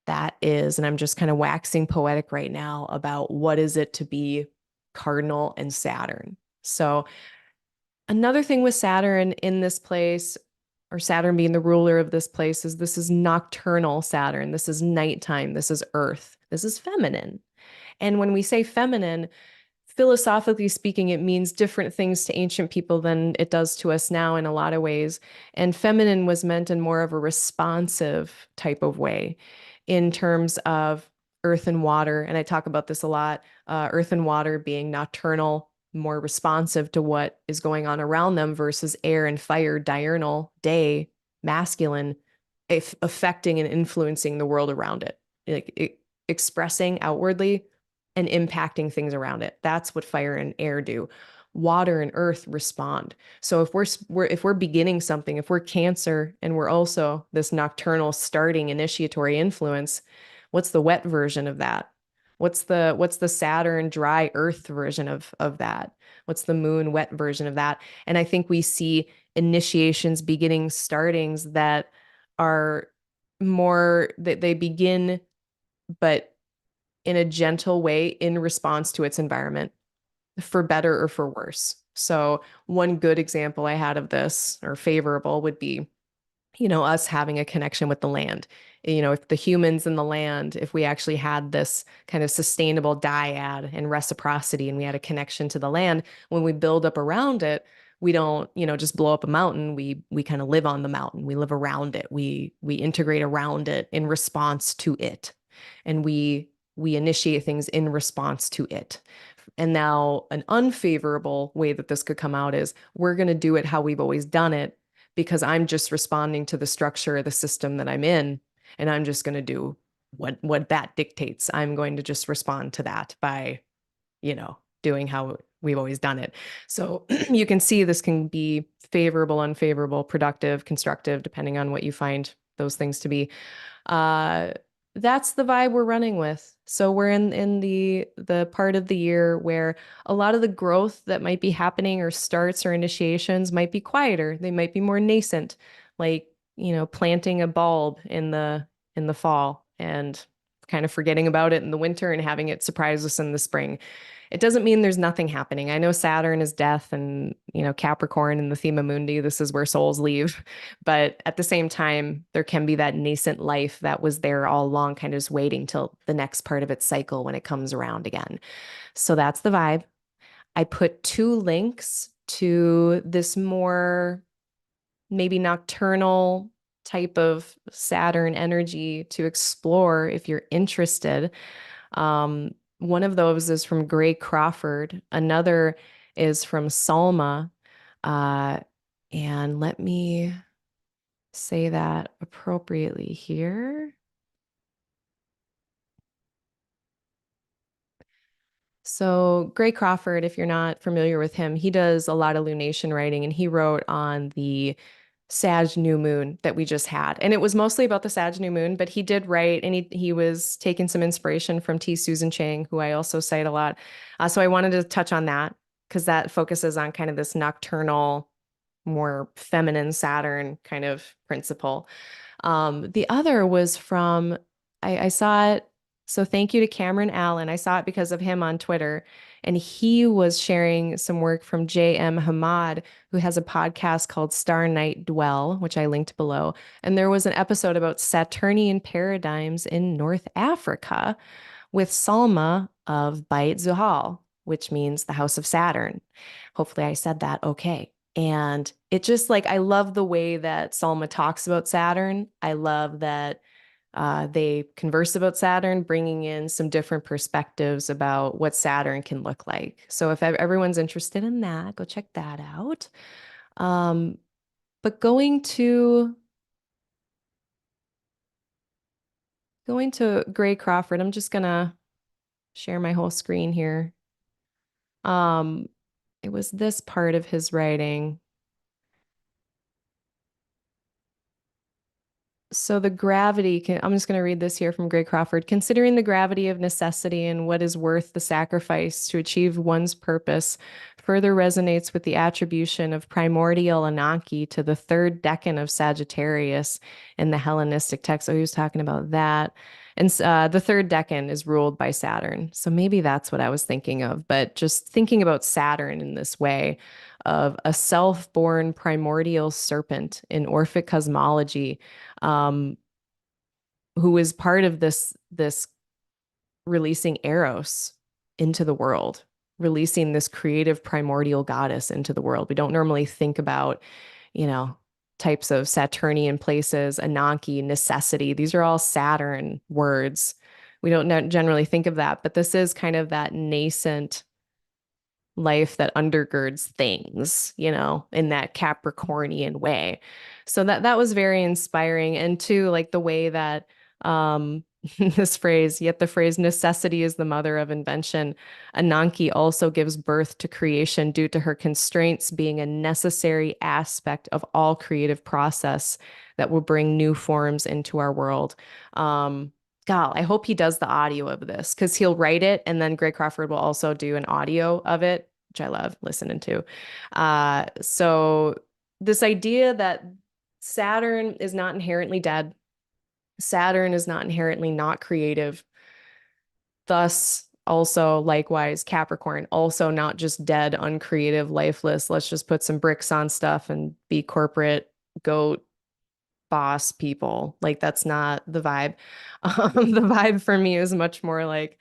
that is, and I'm just kind of waxing poetic right now about what is it to be cardinal and Saturn. So another thing with Saturn in this place, or Saturn being the ruler of this place, is this is nocturnal Saturn. This is nighttime. This is earth. This is feminine. And when we say feminine, philosophically speaking, it means different things to ancient people than it does to us now in a lot of ways. And feminine was meant in more of a responsive type of way in terms of earth and water. And I talk about this a lot, earth and water being nocturnal, more responsive to what is going on around them versus air and fire, diurnal, day, masculine, if affecting and influencing the world around it, expressing outwardly and impacting things around it. That's what fire and air do. Water and earth respond. So if we're beginning something, if we're Cancer and we're also this nocturnal starting initiatory influence, what's the wet version of that? What's the Saturn dry earth version of that? What's the moon wet version of that? And I think we see initiations, beginnings, startings that are more that they begin, but in a gentle way in response to its environment, for better or for worse. So, one good example I had of this, or favorable, would be, us having a connection with the land. If the humans and the land, if we actually had this kind of sustainable dyad and reciprocity and we had a connection to the land, when we build up around it, we don't, just blow up a mountain. We kind of live on the mountain. We live around it. We integrate around it in response to it. And we initiate things in response to it. And now an unfavorable way that this could come out is we're going to do it how we've always done it because I'm just responding to the structure of the system that I'm in, and I'm just going to do what that dictates. I'm going to just respond to that by, doing how we've always done it. So you can see this can be favorable, unfavorable, productive, constructive, depending on what you find those things to be. Uh, that's the vibe we're running with. So we're in the part of the year where a lot of the growth that might be happening or starts or initiations might be quieter. They might be more nascent, like, planting a bulb in the fall and kind of forgetting about it in the winter and having it surprise us in the spring. It doesn't mean there's nothing happening. I know Saturn is death and, Capricorn and the thema mundi, this is where souls leave. But at the same time, there can be that nascent life that was there all along, kind of just waiting till the next part of its cycle when it comes around again. So that's the vibe. I put two links to this more maybe nocturnal type of Saturn energy to explore if you're interested. One of those is from Gray Crawford. Another is from Salma. Uh, and let me say that appropriately here. So, Gray Crawford, if you're not familiar with him, he does a lot of lunation writing, and he wrote on the Sag New Moon that we just had. And it was mostly about the Sag New Moon, but he did write, and he was taking some inspiration from T. Susan Chang, who I also cite a lot. So I wanted to touch on that because that focuses on kind of this nocturnal, more feminine Saturn kind of principle. The other was from, I saw it. So thank you to Cameron Allen. I saw it because of him on Twitter. And he was sharing some work from J.M. Hamad, who has a podcast called Star Night Dwell, which I linked below. And there was an episode about Saturnian paradigms in North Africa with Salma of Beit Zuhal, which means the house of Saturn. Hopefully I said that okay. And it just like, I love the way that Salma talks about Saturn. I love that they converse about Saturn, bringing in some different perspectives about what Saturn can look like. So if everyone's interested in that, go check that out. But going to Gray Crawford, I'm just gonna share my whole screen here. Um, it was this part of his writing. So the gravity I'm just going to read this here from Gray Crawford. Considering the gravity of necessity and what is worth the sacrifice to achieve one's purpose further resonates with the attribution of primordial Ananke to the third decan of Sagittarius in the Hellenistic text. Oh, he was talking about that. And the third decan is ruled by Saturn. So maybe that's what I was thinking of. But just thinking about Saturn in this way of a self-born primordial serpent in Orphic cosmology, um, who is part of this releasing Eros into the world, releasing this creative primordial goddess into the world. We don't normally think about, types of Saturnian places, Ananke, necessity. These are all Saturn words. We don't generally think of that, but this is kind of that nascent life that undergirds things, in that Capricornian way. So that was very inspiring. And too, like the way that um this phrase, yet the phrase necessity is the mother of invention. Ananke also gives birth to creation due to her constraints being a necessary aspect of all creative process that will bring new forms into our world. Um, God, I hope he does the audio of this because he'll write it and then Greg Crawford will also do an audio of it, which I love listening to. So this idea that Saturn is not inherently dead, Saturn is not inherently not creative. Thus, also likewise, Capricorn, also not just dead, uncreative, lifeless. Let's just put some bricks on stuff and be corporate goat boss people. Like that's not the vibe. The vibe for me is much more like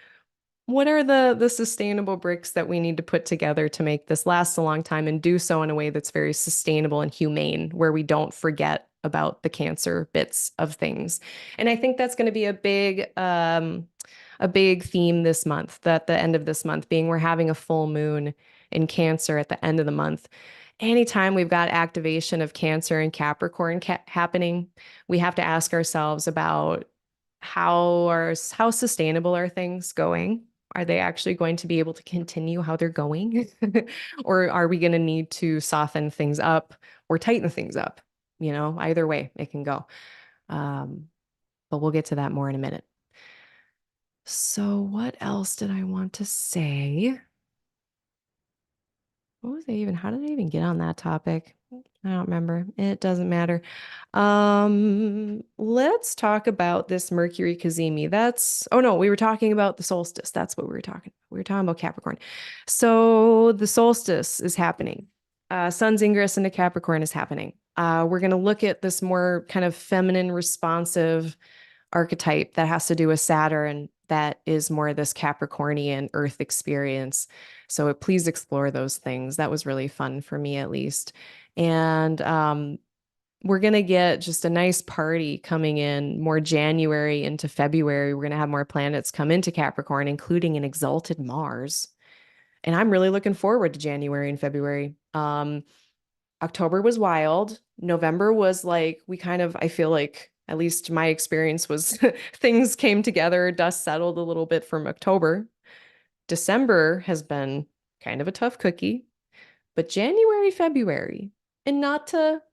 what are the sustainable bricks that we need to put together to make this last a long time and do so in a way that's very sustainable and humane, where we don't forget about the cancer bits of things. And I think that's going to be a big theme this month, that the end of this month being we're having a full moon in Cancer at the end of the month. Anytime we've got activation of Cancer and Capricorn happening, we have to ask ourselves about how sustainable are things going? Are they actually going to be able to continue how they're going? Or are we going to need to soften things up or tighten things up? Either way it can go. Um, but we'll get to that more in a minute. So what else did I want to say? What was I even? How did I even get on that topic? I don't remember. It doesn't matter. Let's talk about this Mercury Cazimi. Oh no, we were talking about the solstice. That's what we were talking about. We were talking about Capricorn. So the solstice is happening. Sun's ingress into Capricorn is happening. We're going to look at this more kind of feminine, responsive archetype that has to do with Saturn, that is more this Capricornian earth experience. So please explore those things. That was really fun for me, at least. And we're going to get just a nice party coming in more January into February. We're going to have more planets come into Capricorn, including an exalted Mars. And I'm really looking forward to January and February. October was wild. November was like, I feel like, at least my experience was things came together, dust settled a little bit from October. December has been kind of a tough cookie, but January, February, and not to,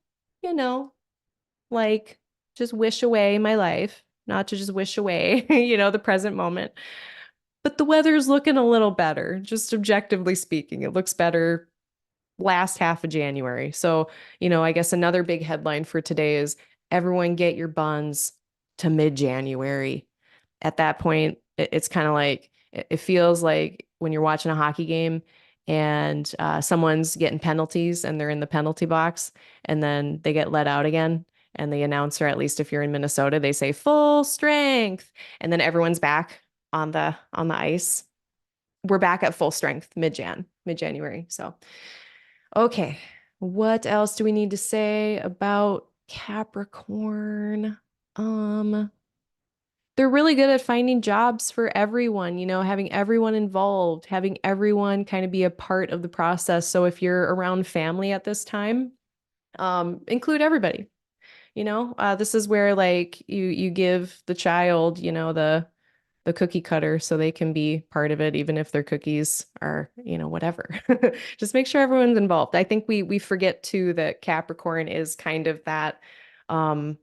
you know, like just wish away my life, not to just wish away, the present moment. But the weather's looking a little better, just objectively speaking. It looks better last half of January. So, I guess another big headline for today is everyone get your buns to mid-January. At that point, it's kind of like it feels like when you're watching a hockey game and someone's getting penalties and they're in the penalty box and then they get let out again. And the announcer, at least if you're in Minnesota, they say full strength, and then everyone's back on the ice. We're back at full strength mid-January. So okay, what else do we need to say about Capricorn? They're really good at finding jobs for everyone, having everyone involved, having everyone kind of be a part of the process. So if you're around family at this time, include everybody. This is where like you give the child, the cookie cutter so they can be part of it, even if their cookies are, whatever. Just make sure everyone's involved. I think we forget too that Capricorn is kind of that, um,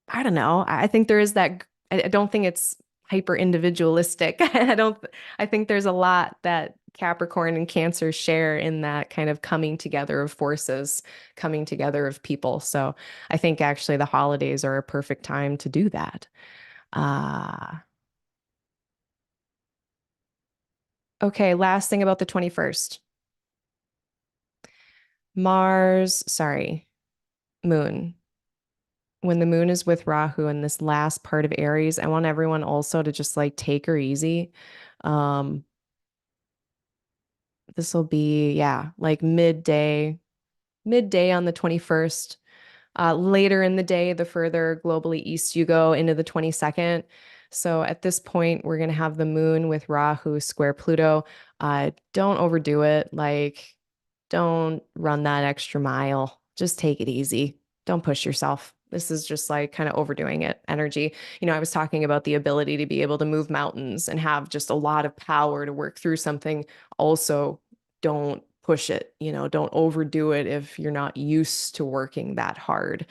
I don't know. I think there is that, I don't think it's hyper individualistic. I think there's a lot that Capricorn and Cancer share in that kind of coming together of forces, coming together of people. So I think actually the holidays are a perfect time to do that. Uh, Okay, last thing about the 21st. Moon. When the moon is with Rahu in this last part of Aries, I want everyone also to just like take her easy. Um, this will be, yeah, like midday on the 21st. Later in the day, the further globally east you go into the 22nd. So at this point, we're going to have the moon with Rahu square Pluto. Don't overdo it. Like, don't run that extra mile. Just take it easy. Don't push yourself. This is just like kind of overdoing it energy. I was talking about the ability to be able to move mountains and have just a lot of power to work through something. Also, don't push it, don't overdo it if you're not used to working that hard.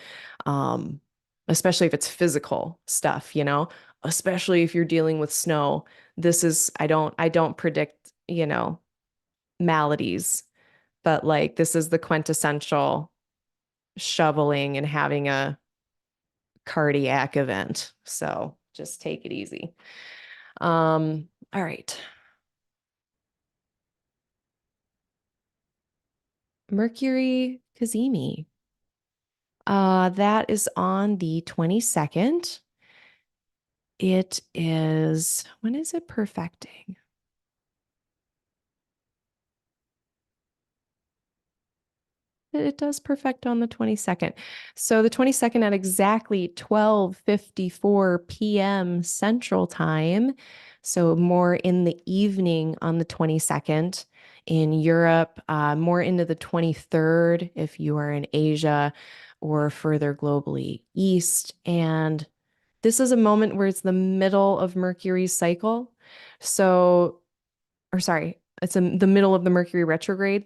Um, Especially if it's physical stuff, especially if you're dealing with snow. I don't predict, maladies, but like this is the quintessential shoveling and having a cardiac event. So just take it easy. All right. Mercury Cazimi. That is on the 22nd. When is it perfecting? It does perfect on the 22nd. So the 22nd at exactly 12:54 p.m. Central Time. So more in the evening on the 22nd in Europe, more into the 23rd if you are in Asia or further globally east. And this is a moment where it's the middle of Mercury's cycle. So, or sorry, the middle of the Mercury retrograde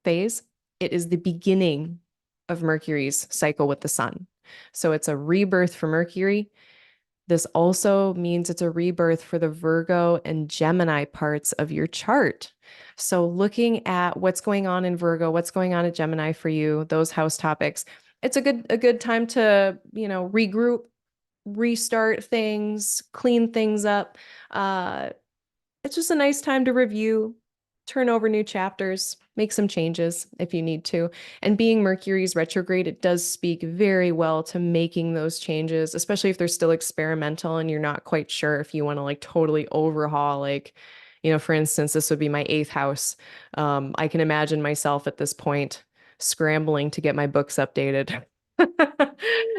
phase. It is the beginning of Mercury's cycle with the sun. So it's a rebirth for Mercury. This also means it's a rebirth for the Virgo and Gemini parts of your chart. So looking at what's going on in Virgo, what's going on in Gemini for you, those house topics, it's a good time to, regroup, restart things, clean things up. It's just a nice time to review, turn over new chapters, make some changes if you need to. And being Mercury's retrograde, it does speak very well to making those changes, especially if they're still experimental and you're not quite sure if you want to like totally overhaul, like, for instance, this would be my eighth house. I can imagine myself at this point scrambling to get my books updated.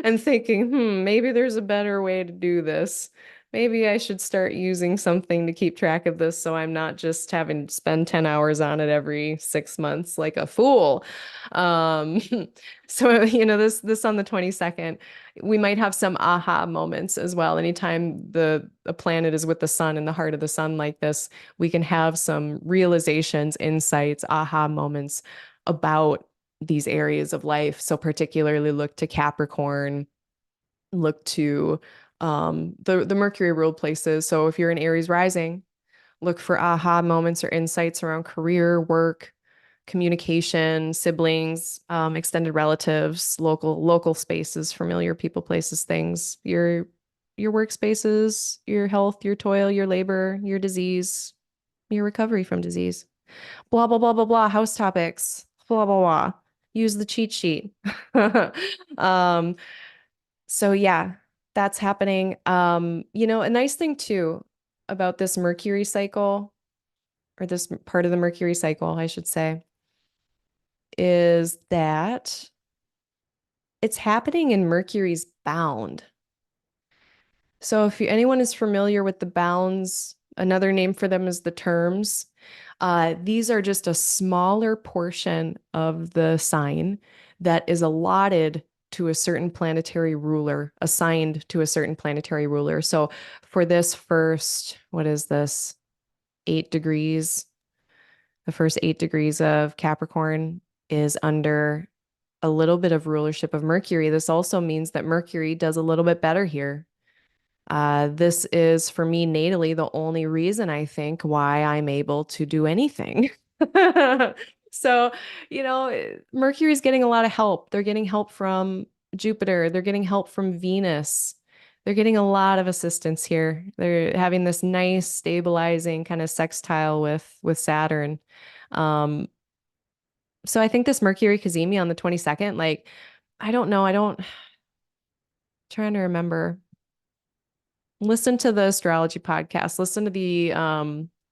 And thinking, maybe there's a better way to do this. Maybe I should start using something to keep track of this so I'm not just having to spend 10 hours on it every 6 months like a fool. Um, so, this on the 22nd, we might have some aha moments as well. Anytime a planet is with the sun in the heart of the sun like this, we can have some realizations, insights, aha moments about these areas of life. So particularly look to Capricorn, look to the Mercury ruled places. So if you're in Aries rising, look for aha moments or insights around career, work, communication, siblings, extended relatives, local spaces, familiar people, places, things, your workspaces, your health, your toil, your labor, your disease, your recovery from disease. Blah blah blah blah blah. House topics. Blah blah blah. Use the cheat sheet. um, so yeah, that's happening. A nice thing too about this Mercury cycle, or this part of the Mercury cycle, I should say, is that it's happening in Mercury's bound. So if anyone is familiar with the bounds, another name for them is the terms. These are just a smaller portion of the sign that is allotted to a certain planetary ruler, assigned to a certain planetary ruler. So for this first, what is this? 8 degrees, the first 8 degrees of Capricorn is under a little bit of rulership of Mercury. This also means that Mercury does a little bit better here. This is for me natally the only reason I think why I'm able to do anything. So, Mercury's getting a lot of help. They're getting help from Jupiter. They're getting help from Venus. They're getting a lot of assistance here. They're having this nice stabilizing kind of sextile with Saturn. Um, so I think this Mercury Cazimi on the 22nd, like, I don't know. Trying to remember. Listen to the astrology podcast. Listen to the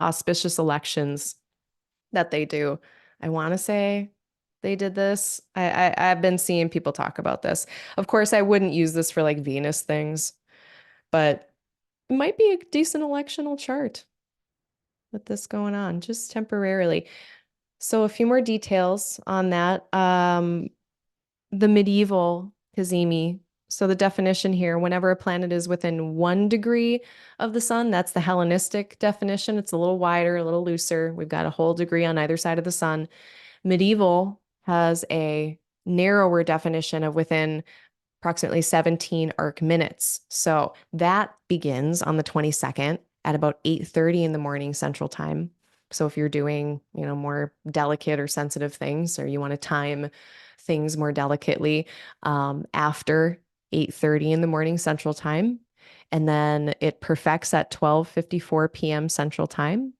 auspicious elections that they do. I want to say they did this. I've been seeing people talk about this. Of course, I wouldn't use this for like Venus things, but might be a decent electional chart with this going on, just temporarily. So a few more details on that. The medieval Cazimi. So the definition here, whenever a planet is within 1 degree of the sun, that's the Hellenistic definition. It's a little wider, a little looser. We've got a whole degree on either side of the sun. Medieval has a narrower definition of within approximately 17 arc minutes. So that begins on the 22nd at about 8:30 in the morning Central Time. So if you're doing, more delicate or sensitive things, or you want to time things more delicately, after 8:30 in the morning Central Time, and then it perfects at 12:54 p.m. Central Time.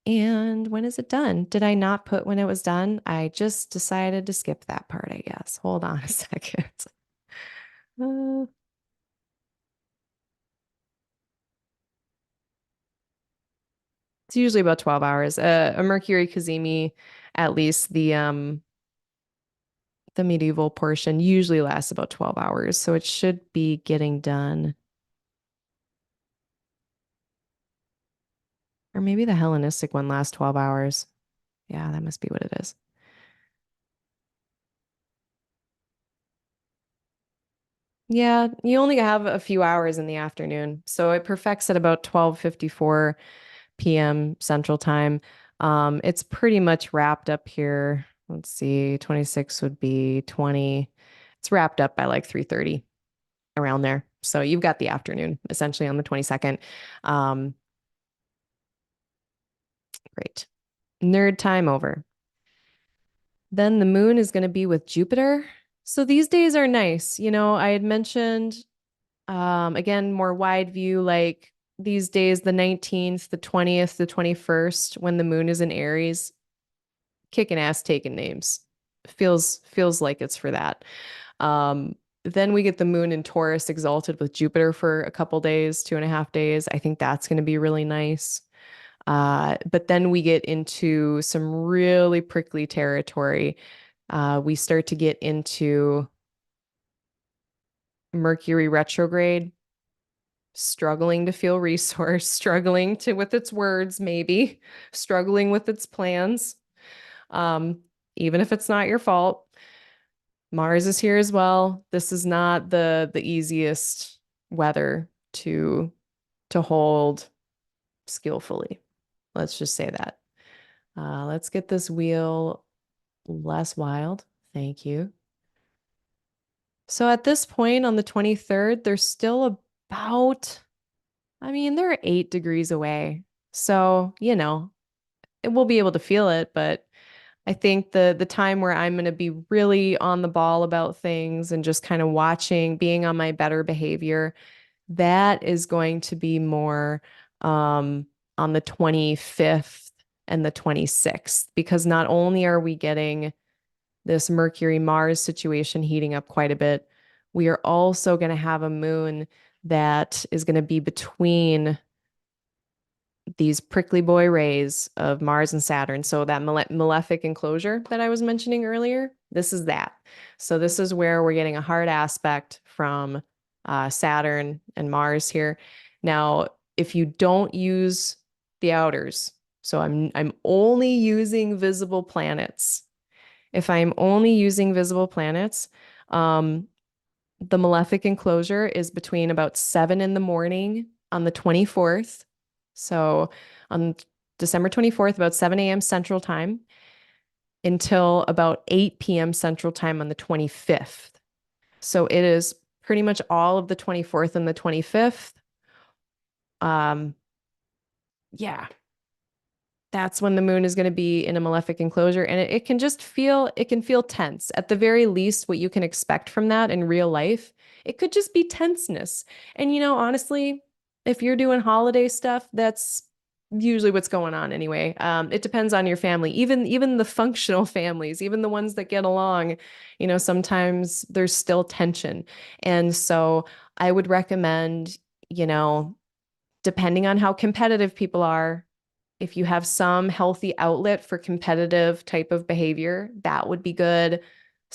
And when is it done? Did I not put when it was done? I just decided to skip that part, I guess. Hold on a second. Uh, it's usually about 12 hours. A Mercury Cazimi, at least the medieval portion usually lasts about 12 hours, so it should be getting done. Or maybe the Hellenistic one lasts 12 hours. Yeah, that must be what it is. Yeah, you only have a few hours in the afternoon, so it perfects at about 12:54 p.m. Central Time. It's pretty much wrapped up here. Let's see, 26 would be 20. It's wrapped up by like 3:30 around there. So you've got the afternoon essentially on the 22nd. Um, great. Nerd time over. Then the moon is going to be with Jupiter. So these days are nice. I had mentioned, again, more wide view, like these days, the 19th, the 20th, the 21st, when the moon is in Aries, kicking ass, taking names. Feels like it's for that. Then we get the moon in Taurus exalted with Jupiter for a couple days, 2.5 days. I think that's going to be really nice. But then we get into some really prickly territory. We start to get into Mercury retrograde, struggling to feel resource, struggling to with its words, maybe, struggling with its plans. Um, Even if it's not your fault. Mars is here as well. This is not the easiest weather to hold skillfully. Let's just say that. Let's get this wheel less wild. Thank you. So at this point on the 23rd, they're still about, they're 8 degrees away. So, it will be able to feel it, but I think the time where I'm going to be really on the ball about things and just kind of watching, being on my better behavior, that is going to be more on the 25th and the 26th, because not only are we getting this Mercury Mars situation heating up quite a bit, we are also going to have a moon that is going to be between these prickly boy rays of Mars and Saturn. So that malefic enclosure that I was mentioning earlier, this is that. So this is where we're getting a hard aspect from Saturn and Mars here. Now, if you don't use the outers, so I'm only using visible planets. If I'm only using visible planets, the malefic enclosure is between about 7 in the morning on the 24th. So on December 24th, about 7 a.m. Central Time until about 8 p.m. Central Time on the 25th. So it is pretty much all of the 24th and the 25th. Yeah, that's when the moon is going to be in a malefic enclosure, and it can just feel tense. At the very least, what you can expect from that in real life, it could just be tenseness. And honestly, if you're doing holiday stuff, that's usually what's going on anyway. It depends on your family. Even the functional families, even the ones that get along, sometimes there's still tension. And so I would recommend, depending on how competitive people are, if you have some healthy outlet for competitive type of behavior, that would be good.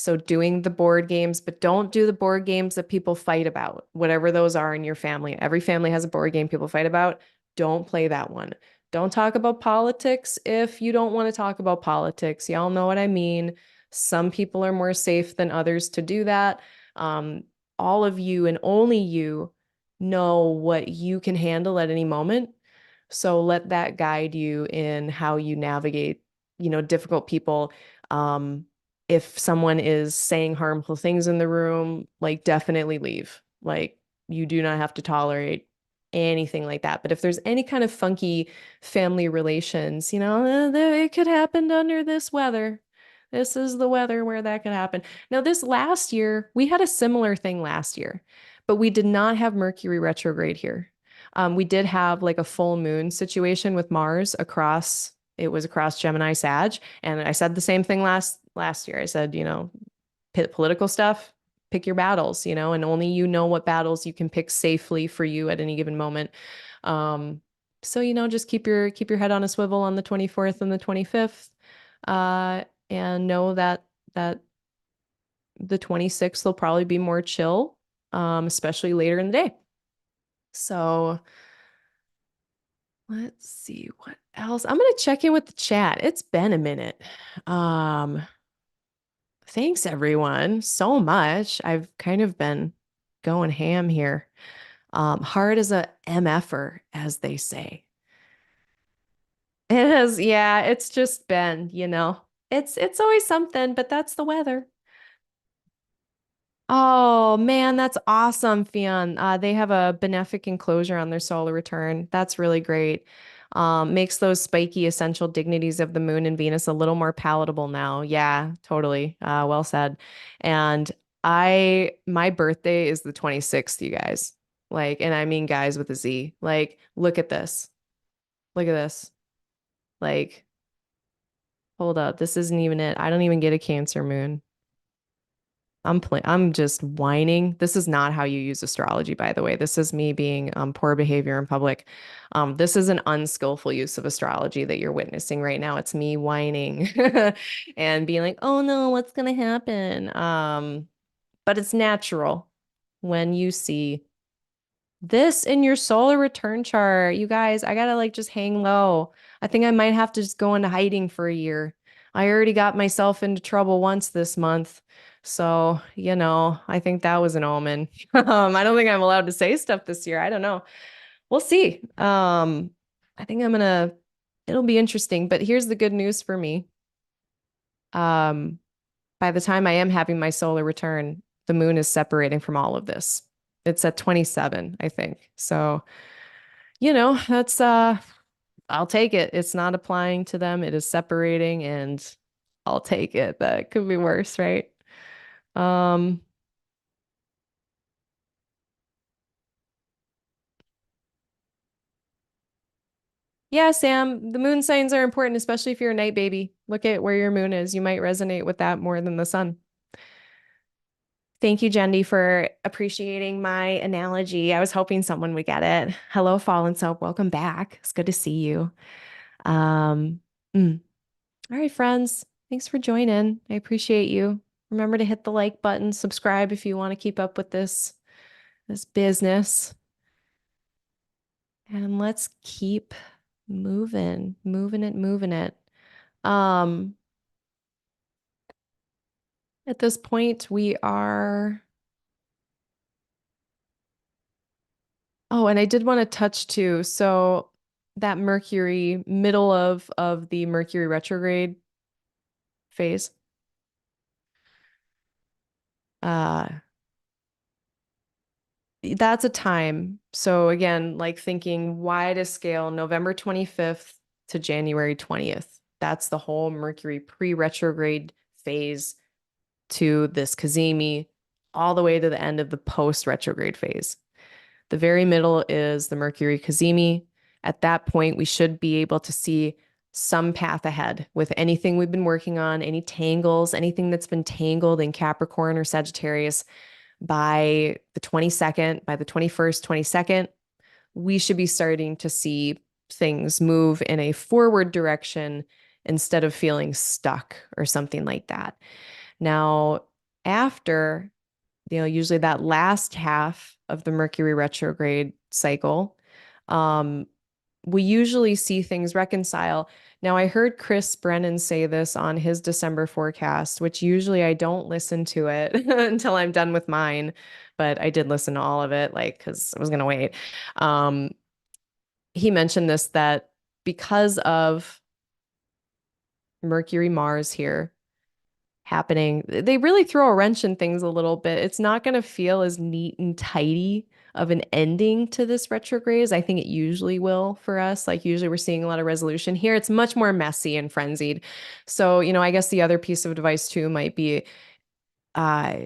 So doing the board games, but don't do the board games that people fight about, whatever those are in your family. Every family has a board game people fight about. Don't play that one. Don't talk about politics if you don't want to talk about politics. Y'all know what I mean. Some people are more safe than others to do that. Um, all of you and only you know what you can handle at any moment. So let that guide you in how you navigate, difficult people. If someone is saying harmful things in the room, like definitely leave. Like you do not have to tolerate anything like that. But if there's any kind of funky family relations, it could happen under this weather. This is the weather where that could happen. Now, this last year, we had a similar thing last year, but we did not have Mercury retrograde here. We did have like a full moon situation with Mars across, it was across Gemini Sag. And I said the same thing last year. I said, political stuff, pick your battles, and only you know what battles you can pick safely for you at any given moment. Um, so, just keep your head on a swivel on the 24th and the 25th. And know that the 26th will probably be more chill, especially later in the day. So let's see what else. I'm gonna check in with the chat. It's been a minute. Um, Thanks everyone so much. I've kind of been going ham here. Hard as a MFer, as they say. It is, yeah, it's just been, it's always something, but that's the weather. Oh man, that's awesome, Fionn. They have a benefic enclosure on their solar return. That's really great. Makes those spiky essential dignities of the moon and Venus a little more palatable now. Yeah, totally. Well said. And my birthday is the 26th, you guys. Like, and I mean guys with a Z. Like, look at this. Look at this. Like, hold up. This isn't even it. I don't even get a Cancer moon. I'm just whining. This is not how you use astrology, by the way. This is me being poor behavior in public. This is an unskillful use of astrology that you're witnessing right now. It's me whining and being like, "Oh no, what's gonna happen?" But it's natural when you see this in your solar return chart. You guys, I gotta like just hang low. I think I might have to just go into hiding for a year. I already got myself into trouble once this month. So, I think that was an omen. I don't think I'm allowed to say stuff this year. I don't know. We'll see. I think it'll be interesting. But here's the good news for me. Um, by the time I am having my solar return, the moon is separating from all of this. It's at 27, I think. So, that's I'll take it. It's not applying to them. It is separating and I'll take it. That could be worse, right? Um, yeah, Sam, the moon signs are important, especially if you're a night baby. Look at where your moon is. You might resonate with that more than the sun. Thank you, Jendi, for appreciating my analogy. I was hoping someone would get it. Hello, Fallen Soap. Welcome back. It's good to see you. Um, mm. All right, friends. Thanks for joining. I appreciate you. Remember to hit the like button, subscribe if you want to keep up with this business. And let's keep moving it. Um, at this point, we are. Oh, and I did want to touch too. So that Mercury, middle of the Mercury retrograde phase, uh, that's a time. So again, like thinking wide a scale, November 25th to January 20th. That's the whole Mercury pre-retrograde phase to this Cazimi, all the way to the end of the post-retrograde phase. The very middle is the Mercury Cazimi. At that point, we should be able to see some path ahead with anything we've been working on, any tangles, anything that's been tangled in Capricorn or Sagittarius by the 22nd, by the 21st, 22nd, we should be starting to see things move in a forward direction instead of feeling stuck or something like that. Now, after, usually that last half of the Mercury retrograde cycle, um, we usually see things reconcile. Now, I heard Chris Brennan say this on his December forecast, which usually I don't listen to it until I'm done with mine, but I did listen to all of it, like, because I was going to wait. Um, he mentioned this that because of Mercury Mars here happening, they really throw a wrench in things a little bit. It's not going to feel as neat and tidy of an ending to this retrograde as I think it usually will for us. Like usually we're seeing a lot of resolution here. It's much more messy and frenzied. So, I guess the other piece of advice too might be, uh,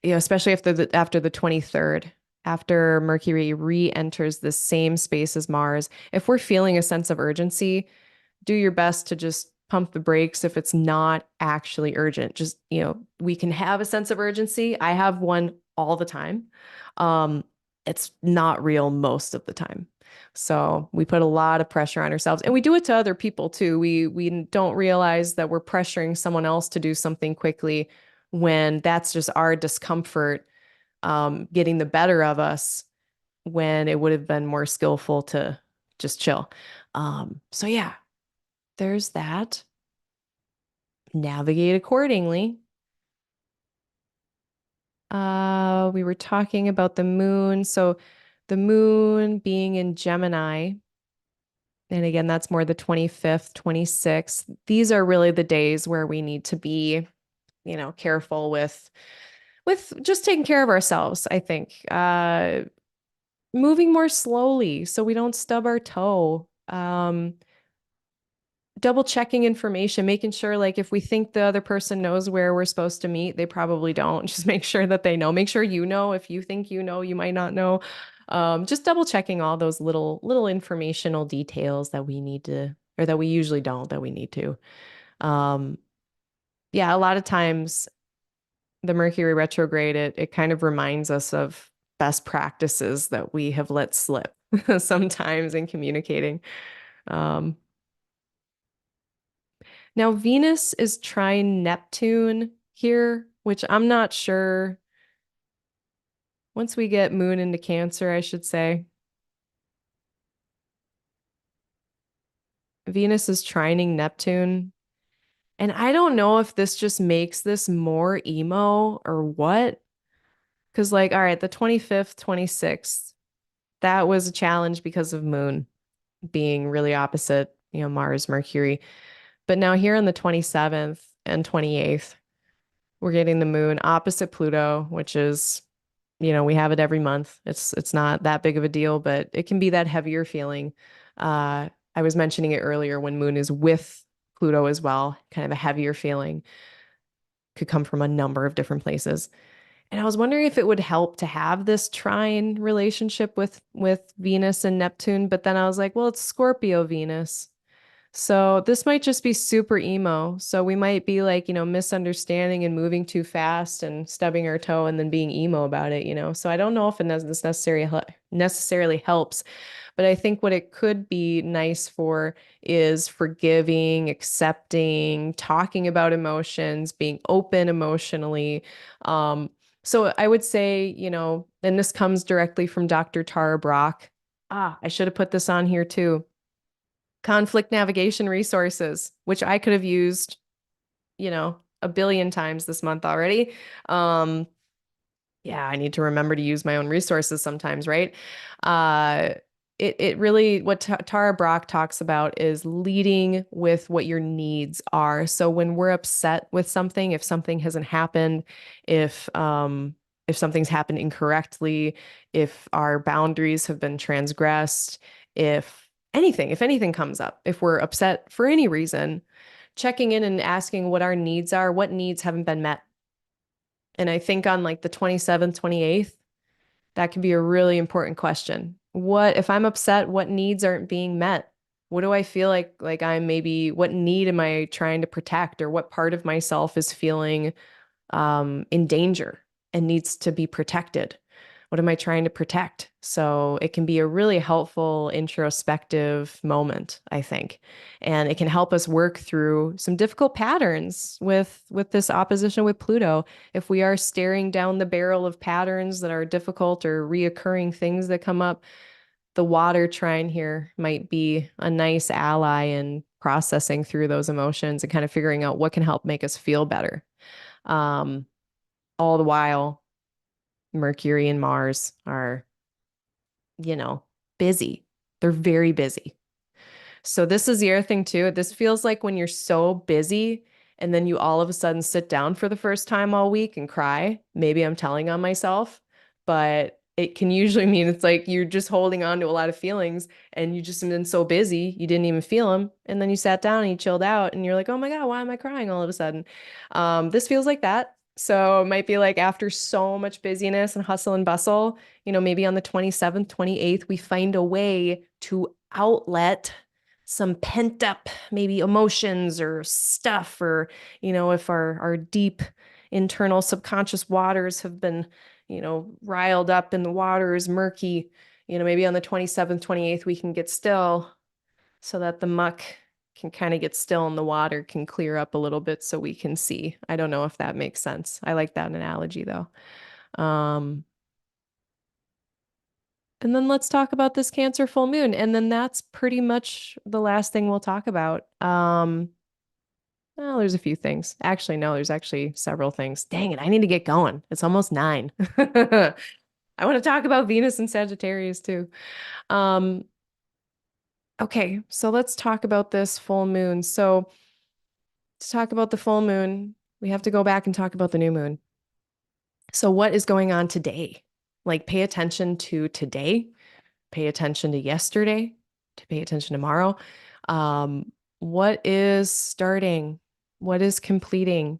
especially after the 23rd, after Mercury re-enters the same space as Mars, if we're feeling a sense of urgency, do your best to just pump the brakes if it's not actually urgent. Just, we can have a sense of urgency. I have one all the time. Um, it's not real most of the time. So we put a lot of pressure on ourselves and we do it to other people too. We don't realize that we're pressuring someone else to do something quickly when that's just our discomfort getting the better of us when it would have been more skillful to just chill. So yeah, there's that. Navigate accordingly. We were talking about the moon. So the moon being in Gemini, and again, that's more the 25th, 26th. These are really the days where we need to be, careful with just taking care of ourselves, I think. Moving more slowly so we don't stub our toe. Double checking information, making sure like if we think the other person knows where we're supposed to meet, they probably don't. Just make sure that they know. Make sure you know. If you think you might not know. Just double checking all those little informational details that we need to, or that we usually don't, that we need to. Um, yeah, a lot of times the Mercury retrograde, it kind of reminds us of best practices that we have let slip sometimes in communicating. Um, Now, Venus is trine Neptune here, which I'm not sure. Once we get Moon into Cancer, I should say, Venus is trining Neptune. And I don't know if this just makes this more emo or what. Because, like, all right, the 25th, 26th, that was a challenge because of Moon being really opposite, Mars, Mercury. But now here on the 27th and 28th, we're getting the Moon opposite Pluto, which is we have it every month. It's not that big of a deal, but it can be that heavier feeling. I was mentioning it earlier when Moon is with Pluto as well, kind of a heavier feeling could come from a number of different places. And I was wondering if it would help to have this trine relationship with Venus and Neptune, but then I was like, well, it's Scorpio Venus. So this might just be super emo. So we might be like, misunderstanding and moving too fast and stubbing our toe and then being emo about it. So I don't know if this necessarily helps, but I think what it could be nice for is forgiving, accepting, talking about emotions, being open emotionally. So I would say, and this comes directly from Dr. Tara Brach. I should have put this on here too. Conflict navigation resources, which I could have used, a billion times this month already. Um, yeah, I need to remember to use my own resources sometimes, right? Uh, it really, what Tara Brach talks about is leading with what your needs are. So when we're upset with something, if something hasn't happened, if something's happened incorrectly, if our boundaries have been transgressed, if anything comes up, if we're upset for any reason, checking in and asking what our needs are, what needs haven't been met. And I think on like the 27th, 28th, that can be a really important question. If I'm upset, what needs aren't being met? What do I feel like what need am I trying to protect, or what part of myself is feeling in danger and needs to be protected? What am I trying to protect? So it can be a really helpful introspective moment, I think. And it can help us work through some difficult patterns with this opposition with Pluto. If we are staring down the barrel of patterns that are difficult or reoccurring things that come up, the water trine here might be a nice ally in processing through those emotions and kind of figuring out what can help make us feel better. Um, all the while, Mercury and Mars are, you know, busy. They're very busy. So this is the other thing too. This feels like when you're so busy and then you all of a sudden sit down for the first time all week and cry. Maybe I'm telling on myself, but it can usually mean it's like you're just holding on to a lot of feelings and you just have been so busy you didn't even feel them. And then you sat down and you chilled out and you're like, oh my God, why am I crying all of a sudden? This feels like that. So it might be like after so much busyness and hustle and bustle, maybe on the 27th, 28th, we find a way to outlet some pent up maybe emotions or stuff, or if our deep internal subconscious waters have been riled up and the water is murky, maybe on the 27th, 28th we can get still so that the muck can kind of get still and the water can clear up a little bit so we can see. I don't know if that makes sense. I like that analogy though. um And then let's talk about this Cancer full moon. And then that's pretty much the last thing we'll talk about. Well, there's a few things. Actually, no, there's actually several things. Dang it, I need to get going. It's almost 9. I want to talk about Venus and Sagittarius too. Um, okay, so let's talk about this full moon. So to talk about the full moon, we have to go back and talk about the new moon. So what is going on today? Like pay attention to today, pay attention to yesterday, to pay attention tomorrow. What is starting? What is completing?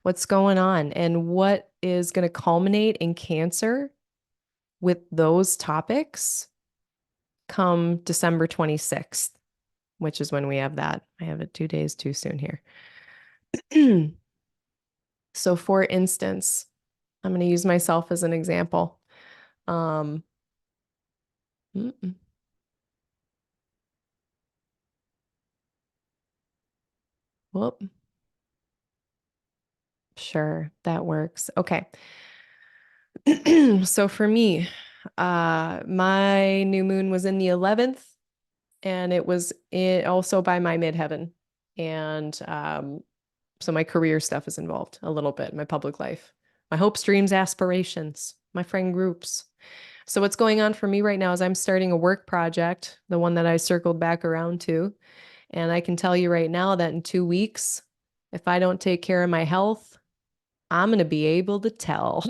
What's going on? And what is going to culminate in Cancer with those topics come December 26th, which is when we have that. I have it 2 days too soon here. So for instance, I'm going to use myself as an example. Um, Whoop. Sure, that works. Okay. So for me, my new moon was in the 11th and it was also by my midheaven. And so my career stuff is involved a little bit, my public life, my hopes, dreams, aspirations, my friend groups. So what's going on for me right now is I'm starting a work project, the one that I circled back around to. And I can tell you right now that in 2 weeks, if I don't take care of my health, I'm going to be able to tell.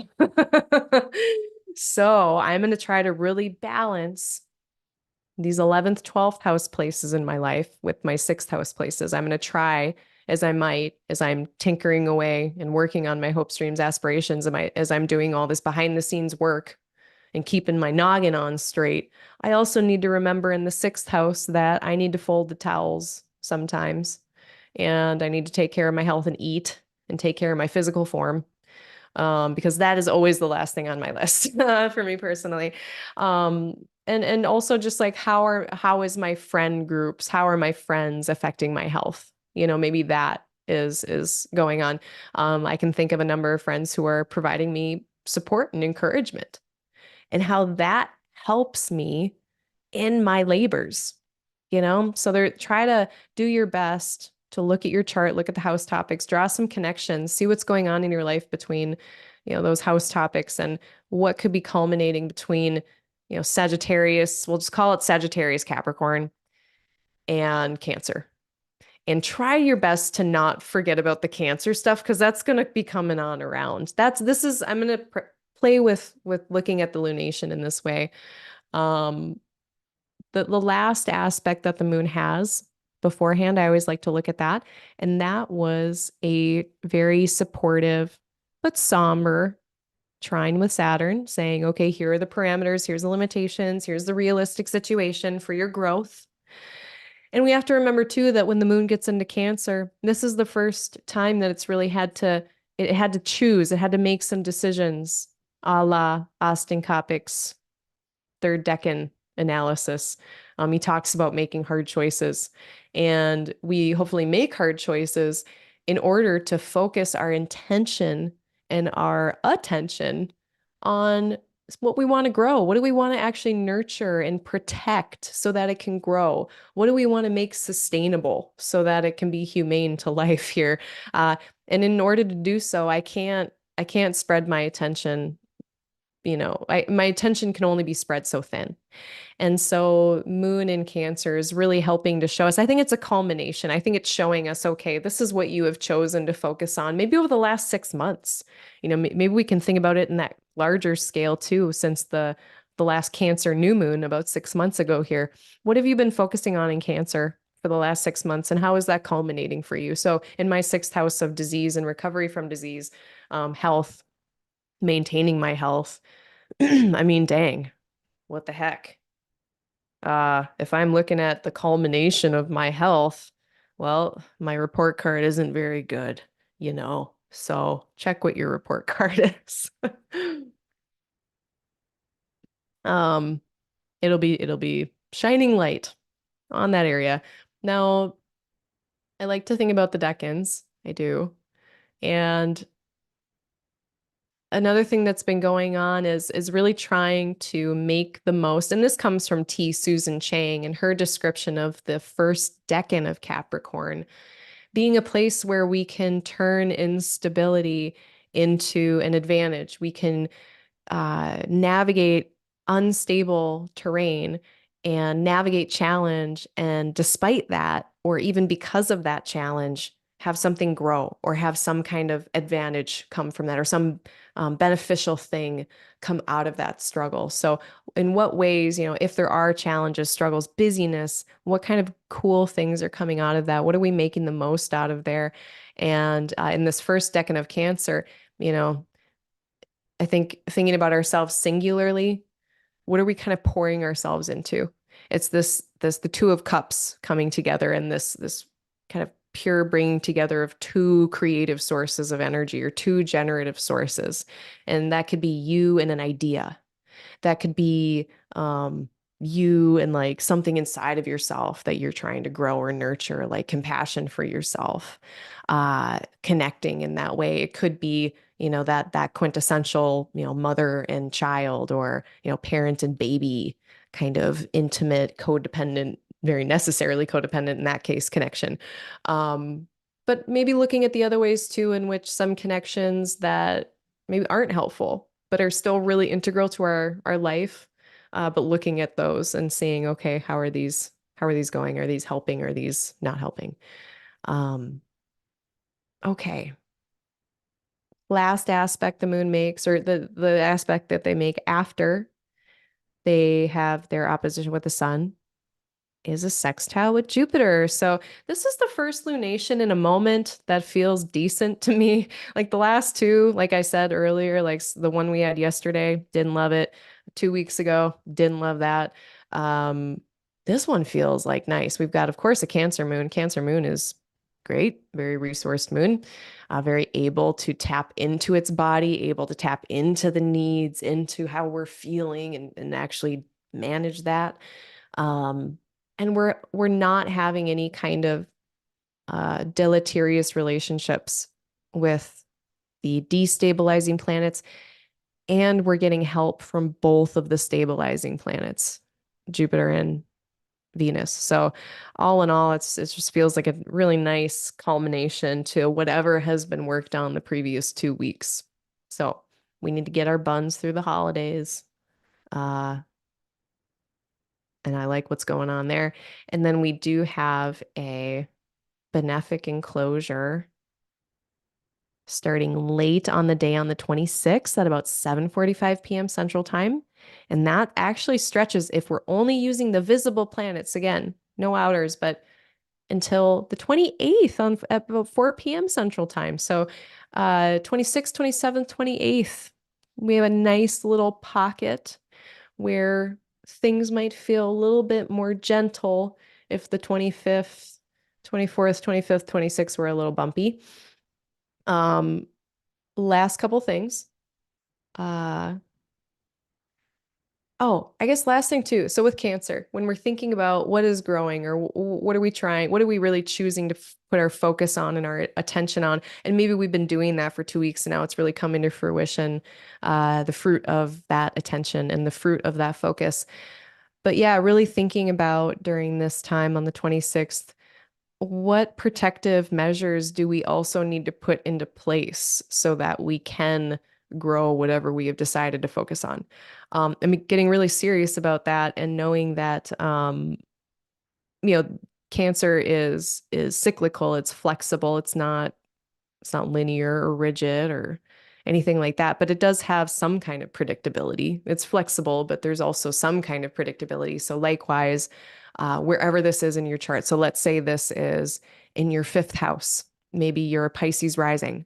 So I'm going to try to really balance these 11th, 12th house places in my life with my 6th house places. I'm going to try as I might, as I'm tinkering away and working on my hopes, dreams, aspirations, as I'm doing all this behind the scenes work and keeping my noggin on straight. I also need to remember in the 6th house that I need to fold the towels sometimes. And I need to take care of my health and eat and take care of my physical form. Because that is always the last thing on my list for me personally. And also just like how is my friend groups, how are my friends affecting my health? Maybe that is going on. I can think of a number of friends who are providing me support and encouragement, and how that helps me in my labors, So try to do your best to look at your chart, look at the house topics, draw some connections, see what's going on in your life between, those house topics and what could be culminating between, Sagittarius, we'll just call it Sagittarius, Capricorn, and Cancer. And try your best to not forget about the Cancer stuff because that's going to be coming on around. I'm going to play with looking at the lunation in this way. The last aspect that the moon has beforehand, I always like to look at that. And that was a very supportive but somber trine with Saturn saying, okay, here are the parameters, here's the limitations, here's the realistic situation for your growth. And we have to remember too that when the moon gets into Cancer, this is the first time that it's really had to choose, it had to make some decisions a la Austin Coppock's third decan analysis. He talks about making hard choices, and we hopefully make hard choices in order to focus our intention and our attention on what we want to grow. What do we want to actually nurture and protect so that it can grow? What do we want to make sustainable so that it can be humane to life here? Uh, and in order to do so, I can't spread my attention. My attention can only be spread so thin. And so Moon in Cancer is really helping to show us. I think it's a culmination. I think it's showing us, okay, this is what you have chosen to focus on, maybe over the last 6 months. Maybe we can think about it in that larger scale too, since the last Cancer new moon about 6 months ago here. What have you been focusing on in Cancer for the last 6 months, and how is that culminating for you? So in my sixth house of disease and recovery from disease, health, maintaining my health. I mean, dang, what the heck? If I'm looking at the culmination of my health, well, my report card isn't very good, you know. So check what your report card is. Um, it'll be shining light on that area. Now, I like to think about the decans. I do. And another thing that's been going on is really trying to make the most, and this comes from T. Susan Chang and her description of the first decan of Capricorn being a place where we can turn instability into an advantage. We can navigate unstable terrain and navigate challenge. And despite that, or even because of that challenge, have something grow or have some kind of advantage come from that or some beneficial thing come out of that struggle. So, in what ways, if there are challenges, struggles, busyness, what kind of cool things are coming out of that? What are we making the most out of there? And in this first decan of Cancer, you know, I think thinking about ourselves singularly, what are we kind of pouring ourselves into? It's this the two of cups coming together and this kind of pure bringing together of two creative sources of energy or two generative sources. And that could be you and an idea. That could be you and like something inside of yourself that you're trying to grow or nurture, like compassion for yourself, connecting in that way. It could be, that quintessential, mother and child or, parent and baby kind of intimate, codependent, very necessarily codependent in that case, connection. But maybe looking at the other ways too, in which some connections that maybe aren't helpful, but are still really integral to our life. But looking at those and seeing, okay, how are these going? Are these helping? Are these not helping? Um, okay. Last aspect the moon makes, or the aspect that they make after they have their opposition with the sun, is a sextile with Jupiter. So this is the first lunation in a moment that feels decent to me. Like the last two, like I said earlier, like the one we had yesterday, didn't love it. 2 weeks ago, didn't love that. Um, this one feels like nice. We've got, of course, a Cancer moon. Cancer moon is great, very resourced moon, very able to tap into its body, able to tap into the needs, into how we're feeling and actually manage that. Um, and we're not having any kind of deleterious relationships with the destabilizing planets, and we're getting help from both of the stabilizing planets, Jupiter and Venus. So all in all, it just feels like a really nice culmination to whatever has been worked on the previous 2 weeks. So we need to get our buns through the holidays. Uh, and I like what's going on there. And then we do have a benefic enclosure starting late on the day on the 26th at about 7:45 p.m. Central Time. And that actually stretches, if we're only using the visible planets, again, no outers, but until the 28th at about 4 p.m. Central Time. So 26th, 27th, 28th, we have a nice little pocket where things might feel a little bit more gentle if the 25th, 24th, 25th, 26th were a little bumpy. Um, Last couple things. Uh, Oh, I guess last thing too. So with Cancer, when we're thinking about what is growing or what are we trying, what are we really choosing to put our focus on and our attention on? And maybe we've been doing that for 2 weeks and now it's really coming to fruition, the fruit of that attention and the fruit of that focus. But yeah, really thinking about during this time on the 26th, what protective measures do we also need to put into place so that we can grow whatever we have decided to focus on? I mean, getting really serious about that and knowing that, you know, Cancer is cyclical, it's flexible, it's not linear or rigid or anything like that, but it does have some kind of predictability. It's flexible, but there's also some kind of predictability. So likewise, wherever this is in your chart. So let's say this is in your fifth house. Maybe you're a Pisces rising.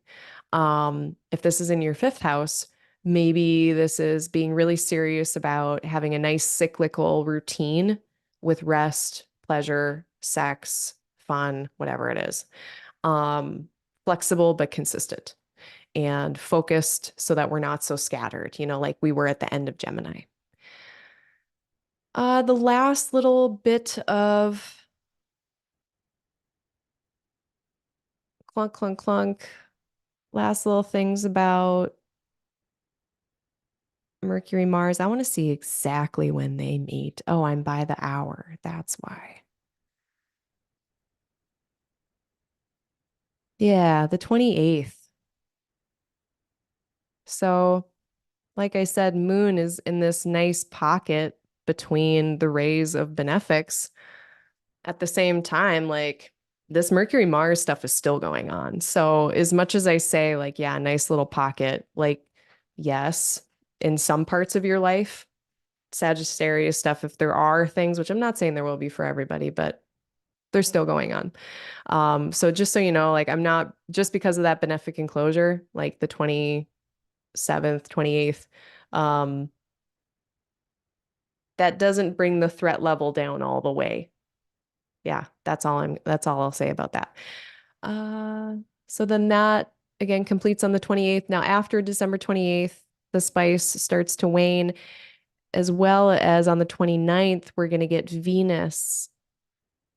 If this is in your fifth house, maybe this is being really serious about having a nice cyclical routine with rest, pleasure, sex, fun, whatever it is. Um, Flexible but consistent and focused so that we're not so scattered, like we were at the end of Gemini. The last little bit of clunk, clunk, clunk, last little things about Mercury, Mars. I want to see exactly when they meet. Oh, I'm by the hour. That's why. Yeah, the 28th. So, like I said, Moon is in this nice pocket between the rays of benefics. At the same time, like this Mercury Mars stuff is still going on. So, as much as I say, like, yeah, nice little pocket, like, yes, in some parts of your life, Sagittarius stuff, if there are things, which I'm not saying there will be for everybody, but they're still going on. So just so you know, like, I'm not just because of that benefic enclosure, like the 27th, 28th, um, that doesn't bring the threat level down all the way. Yeah, that's all I'll say about that. Uh, so then that again completes on the 28th. Now after December 28th, the spice starts to wane, as well as on the 29th, we're going to get Venus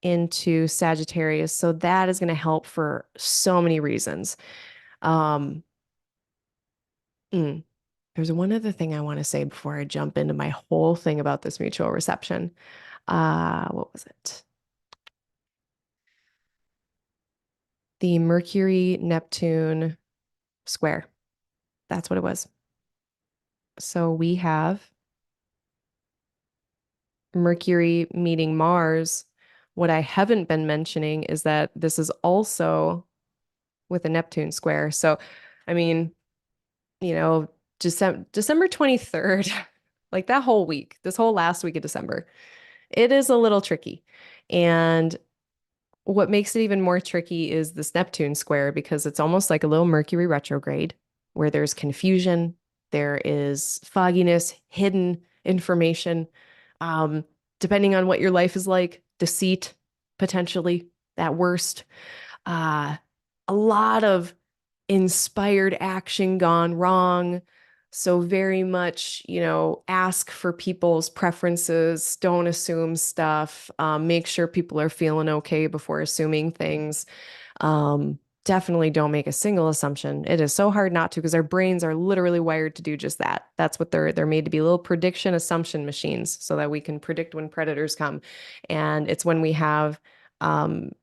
into Sagittarius. So that is going to help for so many reasons. Um, mm, there's one other thing I want to say before I jump into my whole thing about this mutual reception. What was it? The Mercury Neptune square. That's what it was. So we have Mercury meeting Mars. What I haven't been mentioning is that this is also with a Neptune square. So, I mean, you know, December 23rd, like that whole week, this whole last week of December, it is a little tricky. And what makes it even more tricky is this Neptune square because it's almost like a little Mercury retrograde where there's confusion, there is fogginess, hidden information, um, depending on what your life is like, deceit, potentially at worst. Uh, a lot of inspired action gone wrong. So very much, ask for people's preferences, don't assume stuff, make sure people are feeling okay before assuming things. Definitely don't make a single assumption. It is so hard not to because our brains are literally wired to do just that. That's what they're made to be, little prediction assumption machines so that we can predict when predators come. And it's when we have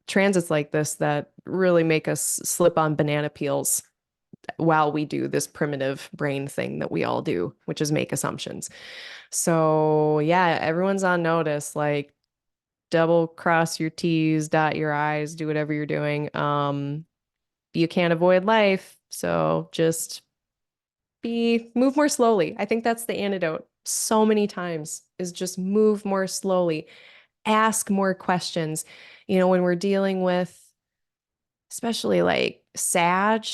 transits like this that really make us slip on banana peels while we do this primitive brain thing that we all do, which is make assumptions. So, yeah, everyone's on notice. Like, double cross your T's, dot your I's, do whatever you're doing. You can't avoid life, so just move more slowly. I think that's the antidote so many times is just move more slowly, ask more questions. When we're dealing with especially like Sag,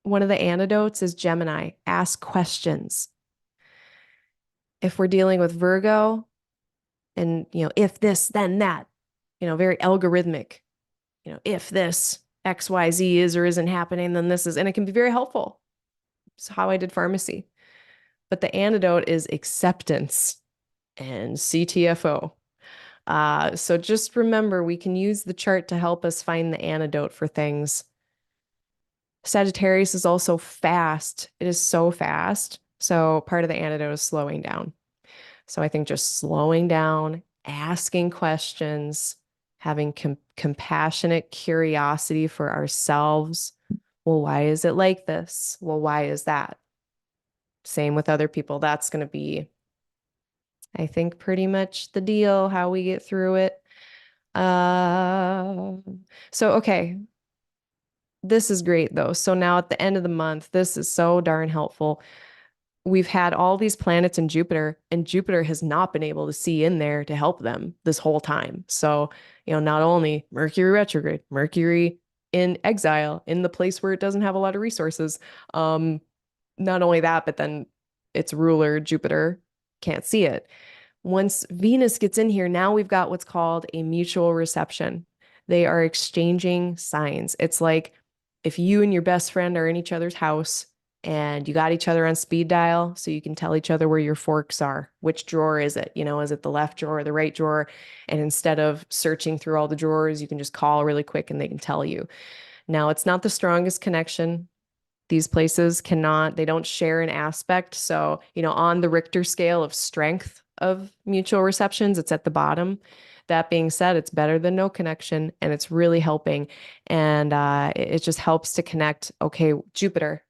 one of the antidotes is Gemini, ask questions. If we're dealing with Virgo and, if this, then that, very algorithmic, if this XYZ is or isn't happening, then this is, and it can be very helpful. It's how I did pharmacy. but the antidote is acceptance and CTFO. So just remember, we can use the chart to help us find the antidote for things. Sagittarius is also fast. It is so fast. So part of the antidote is slowing down. So I think just slowing down, asking questions, having compassionate curiosity for ourselves. Well, why is it like this? Well, why is that? Same with other people. That's going to be, I think, pretty much the deal, how we get through it. Uh, okay, this is great though. So now at the end of the month, this is so darn helpful. We've had all these planets in Jupiter, and Jupiter has not been able to see in there to help them this whole time. So, not only Mercury retrograde, Mercury in exile, in the place where it doesn't have a lot of resources. Not only that, but then its ruler, Jupiter, can't see it. Once Venus gets in here, now we've got what's called a mutual reception. They are exchanging signs. It's like if you and your best friend are in each other's house and you got each other on speed dial so you can tell each other where your forks are. Which drawer is it? Is it the left drawer or the right drawer? And instead of searching through all the drawers, you can just call really quick and they can tell you. Now, it's not the strongest connection. These places they don't share an aspect. So, on the Richter scale of strength of mutual receptions, it's at the bottom. That being said, it's better than no connection and it's really helping. And it just helps to connect. Okay, Jupiter,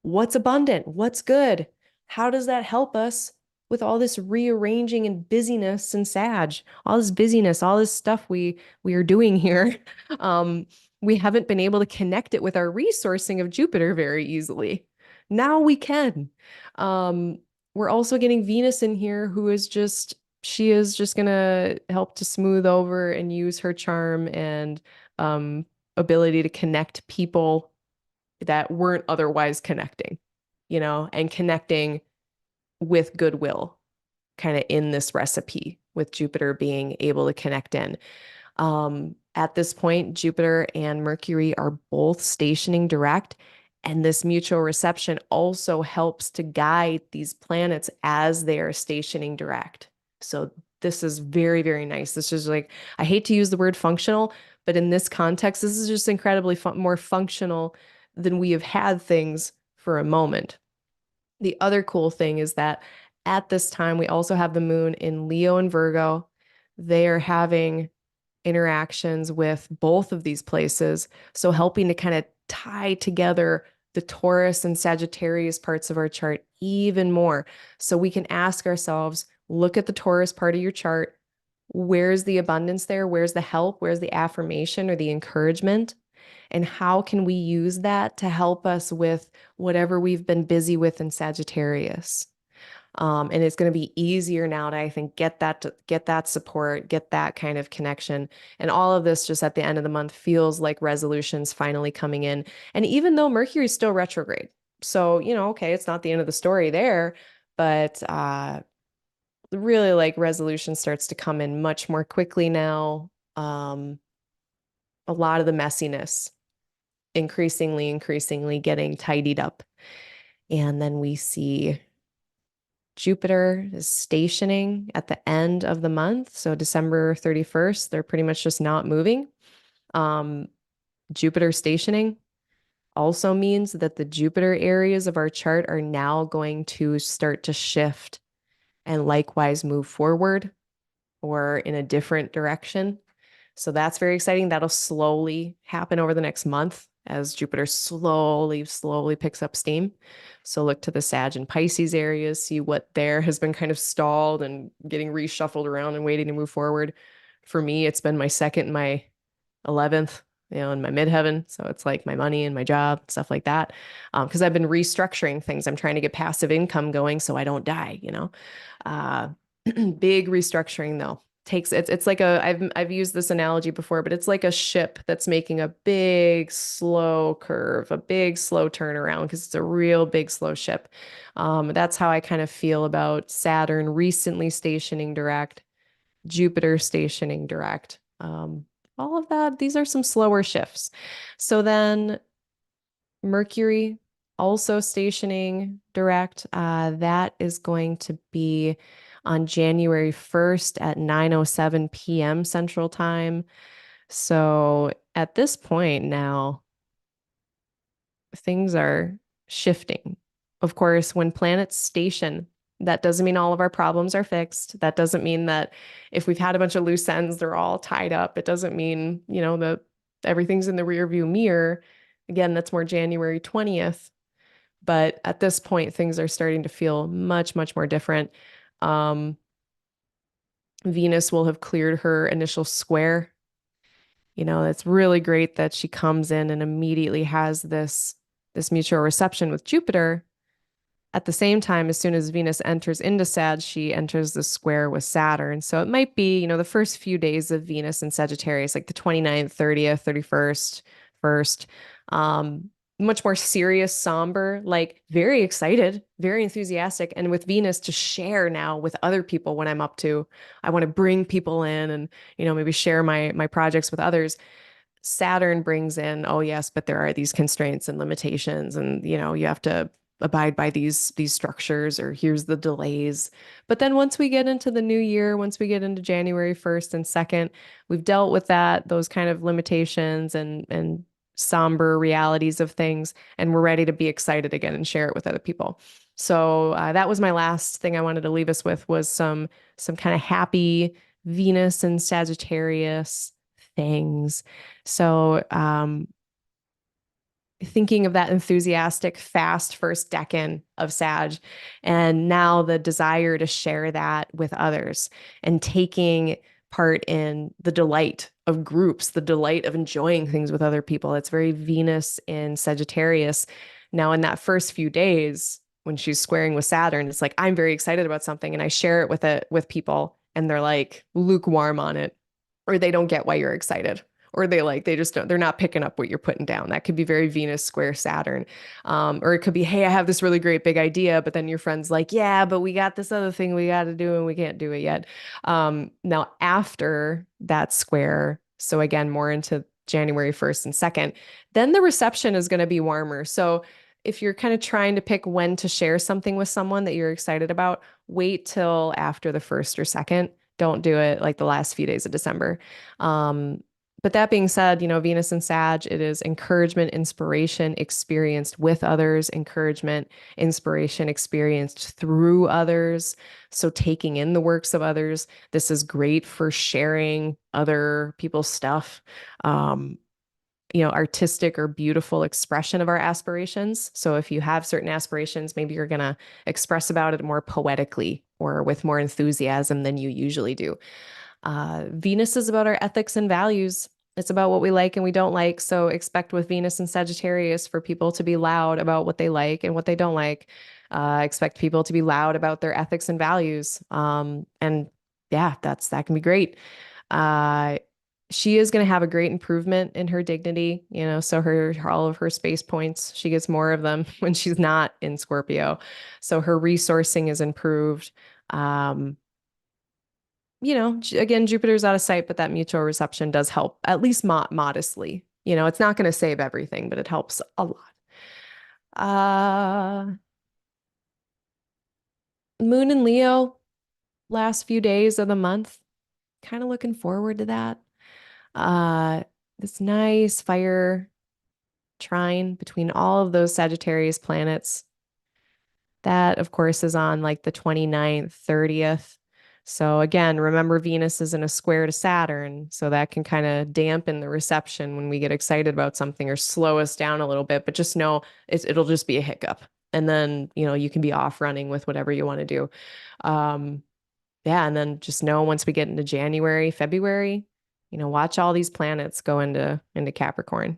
what's abundant? What's good? How does that help us with all this rearranging and busyness and Sag? All this busyness, all this stuff we are doing here. We haven't been able to connect it with our resourcing of Jupiter very easily. Now we can. We're also getting Venus in here, she is just gonna help to smooth over and use her charm and ability to connect people that weren't otherwise connecting, and connecting with goodwill, kind of in this recipe with Jupiter being able to connect in. At this point, Jupiter and Mercury are both stationing direct, and this mutual reception also helps to guide these planets as they are stationing direct. So this is very, very nice. This is like, I hate to use the word functional, but in this context, this is just incredibly more functional than we have had things for a moment. The other cool thing is that at this time, we also have the moon in Leo and Virgo. They are having interactions with both of these places. So helping to kind of tie together the Taurus and Sagittarius parts of our chart even more. So we can ask ourselves, look at the Taurus part of your chart. Where's the abundance there? Where's the help? Where's the affirmation or the encouragement? And how can we use that to help us with whatever we've been busy with in Sagittarius? And it's going to be easier now to, I think, get that support, get that kind of connection. And all of this just at the end of the month feels like resolutions finally coming in. And even though Mercury is still retrograde, so, okay, it's not the end of the story there, but really like resolution starts to come in much more quickly now. A lot of the messiness increasingly getting tidied up. And then we see Jupiter is stationing at the end of the month. So December 31st, they're pretty much just not moving. Jupiter stationing also means that the Jupiter areas of our chart are now going to start to shift and likewise move forward or in a different direction. So that's very exciting. That'll slowly happen over the next month as Jupiter slowly picks up steam. So look to the Sag and Pisces areas, see what there has been kind of stalled and getting reshuffled around and waiting to move forward. For me, it's been my second and my 11th, in my midheaven. So it's like my money and my job, stuff like that. Because I've been restructuring things. I'm trying to get passive income going so I don't die, Big restructuring though. It's like I've used this analogy before, but it's like a ship that's making a big slow curve, a big slow turnaround because it's a real big slow ship. That's how I kind of feel about Saturn recently stationing direct, Jupiter stationing direct. All of that, these are some slower shifts. So then Mercury also stationing direct. That is going to be on January 1st at 9:07 p.m. Central Time. So at this point now, things are shifting. Of course, when planets station, that doesn't mean all of our problems are fixed. That doesn't mean that if we've had a bunch of loose ends, they're all tied up. It doesn't mean, that everything's in the rear view mirror. Again, that's more January 20th. But at this point, things are starting to feel much, much more different. Um, Venus will have cleared her initial square. It's really great that she comes in and immediately has this mutual reception with Jupiter. At the same time, as soon as Venus enters into Sag, she enters the square with Saturn. So it might be, the first few days of Venus in Sagittarius, like the 29th, 30th, 31st, 1st, much more serious, somber, like very excited, very enthusiastic. And with Venus to share now with other people when I'm up to, I want to bring people in and, maybe share my projects with others. Saturn brings in, oh yes, but there are these constraints and limitations, and you have to abide by these structures, or here's the delays. But then once we get into the new year, once we get into January 1st and 2nd, we've dealt with those kind of limitations and somber realities of things, and we're ready to be excited again and share it with other people. So that was my last thing I wanted to leave us with, was some kind of happy Venus and Sagittarius things. So, thinking of that enthusiastic, fast first decan of Sag, and now the desire to share that with others and taking part in the delight of groups, the delight of enjoying things with other people. It's very Venus in Sagittarius. Now, in that first few days, when she's squaring with Saturn, it's like, I'm very excited about something and I share it with people, and they're like lukewarm on it, or they don't get why you're excited, or they just don't, they're not picking up what you're putting down. That could be very Venus square Saturn. Or it could be, hey, I have this really great big idea, but then your friend's like, yeah, but we got this other thing we got to do and we can't do it yet. Now after that square, so again, more into January 1st and 2nd, then the reception is going to be warmer. So if you're kind of trying to pick when to share something with someone that you're excited about, wait till after the 1st or 2nd. Don't do it like the last few days of December. Um, but that being said, Venus and Sag, it is encouragement, inspiration experienced with others, encouragement, inspiration experienced through others. So taking in the works of others, this is great for sharing other people's stuff. Artistic or beautiful expression of our aspirations. So if you have certain aspirations, maybe you're going to express about it more poetically or with more enthusiasm than you usually do. Venus is about our ethics and values. It's about what we like and we don't like. So expect with Venus and Sagittarius for people to be loud about what they like and what they don't like. Expect people to be loud about their ethics and values. And yeah, that can be great. Uh, she is going to have a great improvement in her dignity, so all of her space points, she gets more of them when she's not in Scorpio. So her resourcing is improved. Um, again, Jupiter's out of sight, but that mutual reception does help, at least modestly. It's not going to save everything, but it helps a lot. Uh, Moon and Leo, last few days of the month, kind of looking forward to that. Uh, this nice fire trine between all of those Sagittarius planets. That, of course, is on like the 29th, 30th. So again, remember Venus is in a square to Saturn, so that can kind of dampen the reception when we get excited about something or slow us down a little bit, but just know it'll just be a hiccup. And then, you can be off running with whatever you want to do. Um, yeah, and then just know once we get into January, February, watch all these planets go into Capricorn.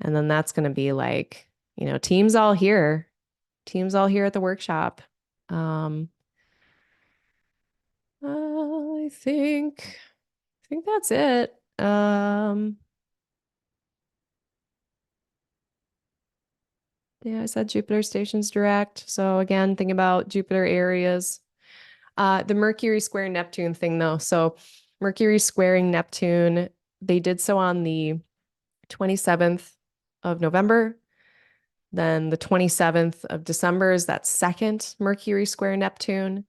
And then that's going to be like, teams all here at the workshop. Um, I think that's it. Yeah, I said Jupiter stations direct. So again, think about Jupiter areas. The Mercury square Neptune thing though. So Mercury squaring Neptune, they did so on the 27th of November. Then the 27th of December is that second Mercury square Neptune.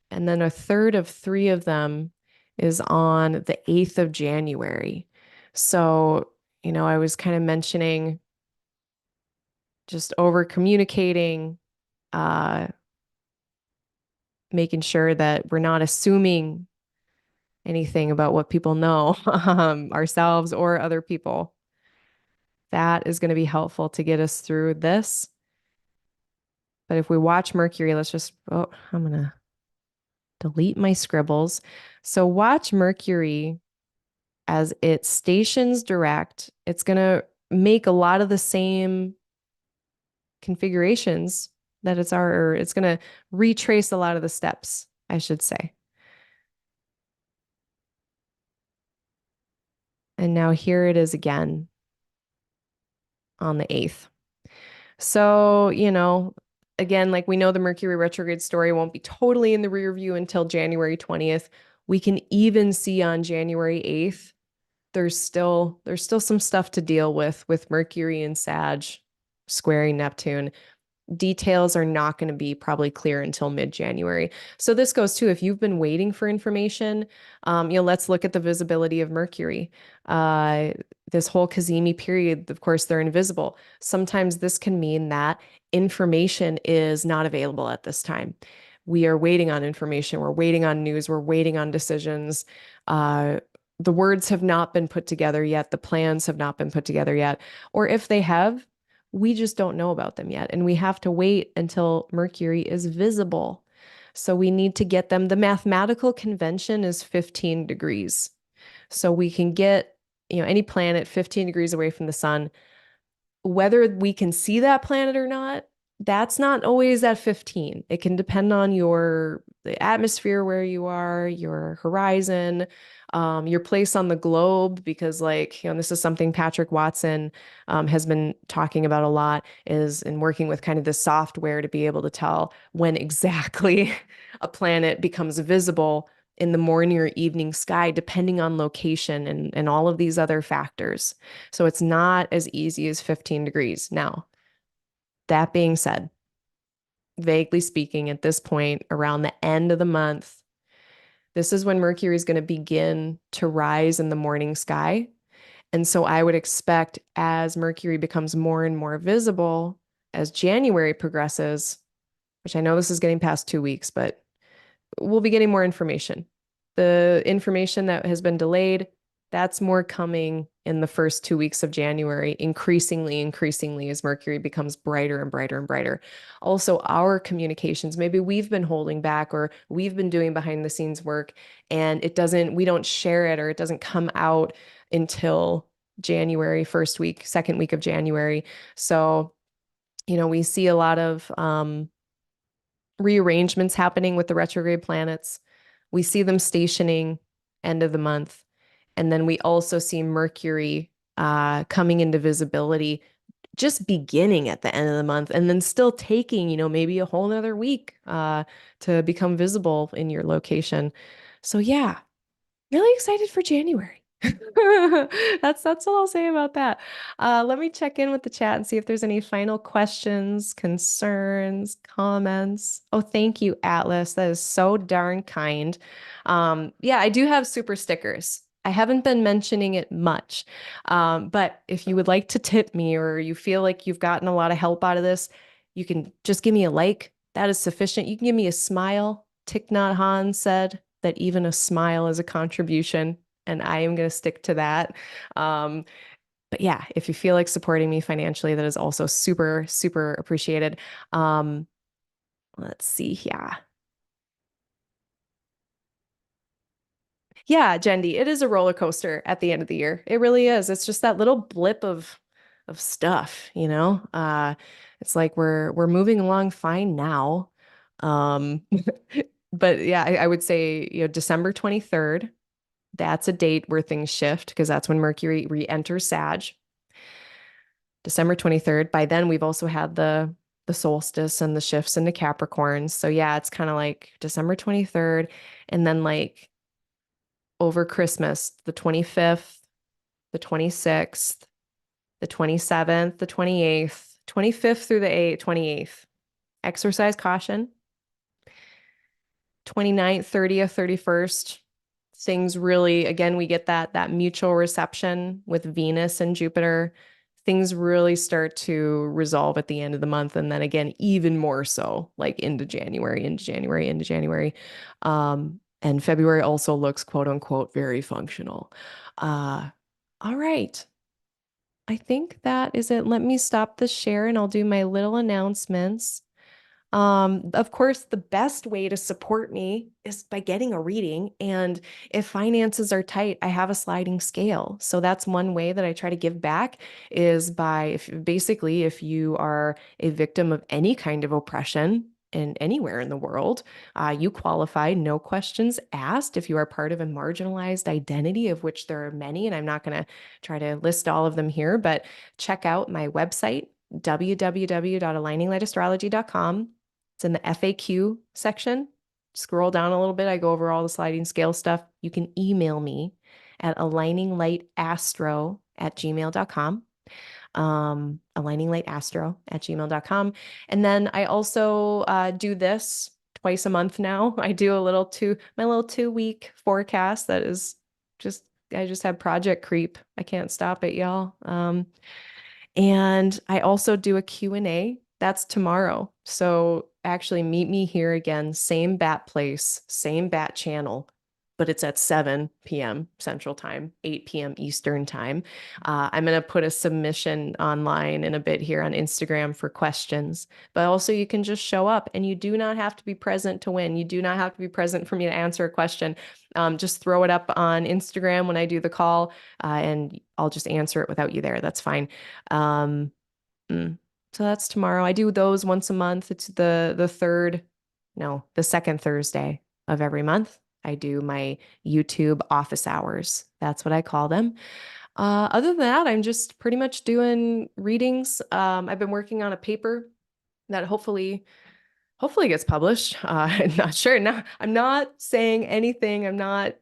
And then a third of three of them is on the 8th of January. So, I was kind of mentioning just over communicating, uh, making sure that we're not assuming anything about what people know, ourselves or other people. That is going to be helpful to get us through this. But if we watch Mercury, I'm going to delete my scribbles. So watch Mercury as it stations direct. It's going to make a lot of the same configurations that it's going to retrace a lot of the steps, I should say. And now here it is again on the 8th. So, again, like we know the Mercury retrograde story won't be totally in the rear view until January 20th. We can even see on January 8th, there's still some stuff to deal with Mercury and Sag squaring Neptune. Details are not going to be probably clear until mid-January. So this goes too, if you've been waiting for information, let's look at the visibility of Mercury. This whole Cazimi period, of course, they're invisible. Sometimes this can mean that information is not available at this time. We are waiting on information. We're waiting on news. We're waiting on decisions. The words have not been put together yet. The plans have not been put together yet. Or if they have, we just don't know about them yet. And we have to wait until Mercury is visible. So we need to get them. The mathematical convention is 15 degrees. So we can get, any planet 15 degrees away from the sun. Whether we can see that planet or not, that's not always at 15. It can depend on the atmosphere where you are, your horizon, your place on the globe, because this is something Patrick Watson has been talking about a lot, is in working with kind of the software to be able to tell when exactly a planet becomes visible in the morning or evening sky, depending on location and all of these other factors. So it's not as easy as 15 degrees. Now, that being said, vaguely speaking, at this point, around the end of the month, this is when Mercury is going to begin to rise in the morning sky. And so I would expect as Mercury becomes more and more visible as January progresses, which I know this is getting past 2 weeks, but we'll be getting more information. The information that has been delayed, that's more coming in the first 2 weeks of January, increasingly as Mercury becomes brighter and brighter and brighter. Also, our communications, maybe we've been holding back or we've been doing behind the scenes work and we don't share it or it doesn't come out until January, first week, second week of January. So, we see a lot of rearrangements happening with the retrograde planets. We see them stationing end of the month. And then we also see Mercury coming into visibility just beginning at the end of the month and then still taking, maybe a whole nother week to become visible in your location. So yeah, really excited for January. That's what I'll say about that. Let me check in with the chat and see if there's any final questions, concerns, comments. Oh, thank you, Atlas. That is so darn kind. Yeah, I do have super stickers. I haven't been mentioning it much, but if you would like to tip me or you feel like you've gotten a lot of help out of this, you can just give me a like. That is sufficient. You can give me a smile. Thich Nhat Hanh said that even a smile is a contribution, and I am going to stick to that. But yeah, if you feel like supporting me financially, that is also super, super appreciated. Let's see here. Yeah, Jendi, it is a roller coaster at the end of the year. It really is. It's just that little blip of stuff, it's like we're moving along fine now. Um, but yeah, I would say, December 23rd, that's a date where things shift because that's when Mercury re-enters Sag. December 23rd. By then, we've also had the solstice and the shifts into Capricorn. So yeah, it's kind of like December 23rd. And then over Christmas, the 25th, the 26th, the 27th, the 28th, 25th through the 28th. Exercise caution. 29th, 30th, 31st. Things really, again, we get that mutual reception with Venus and Jupiter. Things really start to resolve at the end of the month. And then again, even more so, like into January, into January, into January. And February also looks quote unquote very functional. All right. I think that is it. Let me stop the share and I'll do my little announcements. Of course, the best way to support me is by getting a reading. And if finances are tight, I have a sliding scale. So that's one way that I try to give back is by if you are a victim of any kind of oppression in anywhere in the world, you qualify, no questions asked. If you are part of a marginalized identity, of which there are many, and I'm not going to try to list all of them here, but check out my website, www.aligninglightastrology.com. It's in the FAQ section. Scroll down a little bit. I go over all the sliding scale stuff. You can email me at aligninglighastro@gmail.com. Aligninglighastro@gmail.com. And then I also do this twice a month now. I do my little 2-week forecast that is I just have project creep. I can't stop it, y'all. And I also do a Q&A. That's tomorrow. So actually meet me here again, same bat place, same bat channel, but it's at 7 p.m. Central Time, 8 p.m. Eastern Time. I'm going to put a submission online in a bit here on Instagram for questions, but also you can just show up and you do not have to be present to win. You do not have to be present for me to answer a question. Just throw it up on Instagram when I do the call, and I'll just answer it without you there. That's fine. So that's tomorrow. I do those once a month. It's the second Thursday of every month. I do my YouTube office hours. That's what I call them. Other than that, I'm just pretty much doing readings. I've been working on a paper that hopefully gets published. I'm not sure. No, I'm not saying anything. I'm not,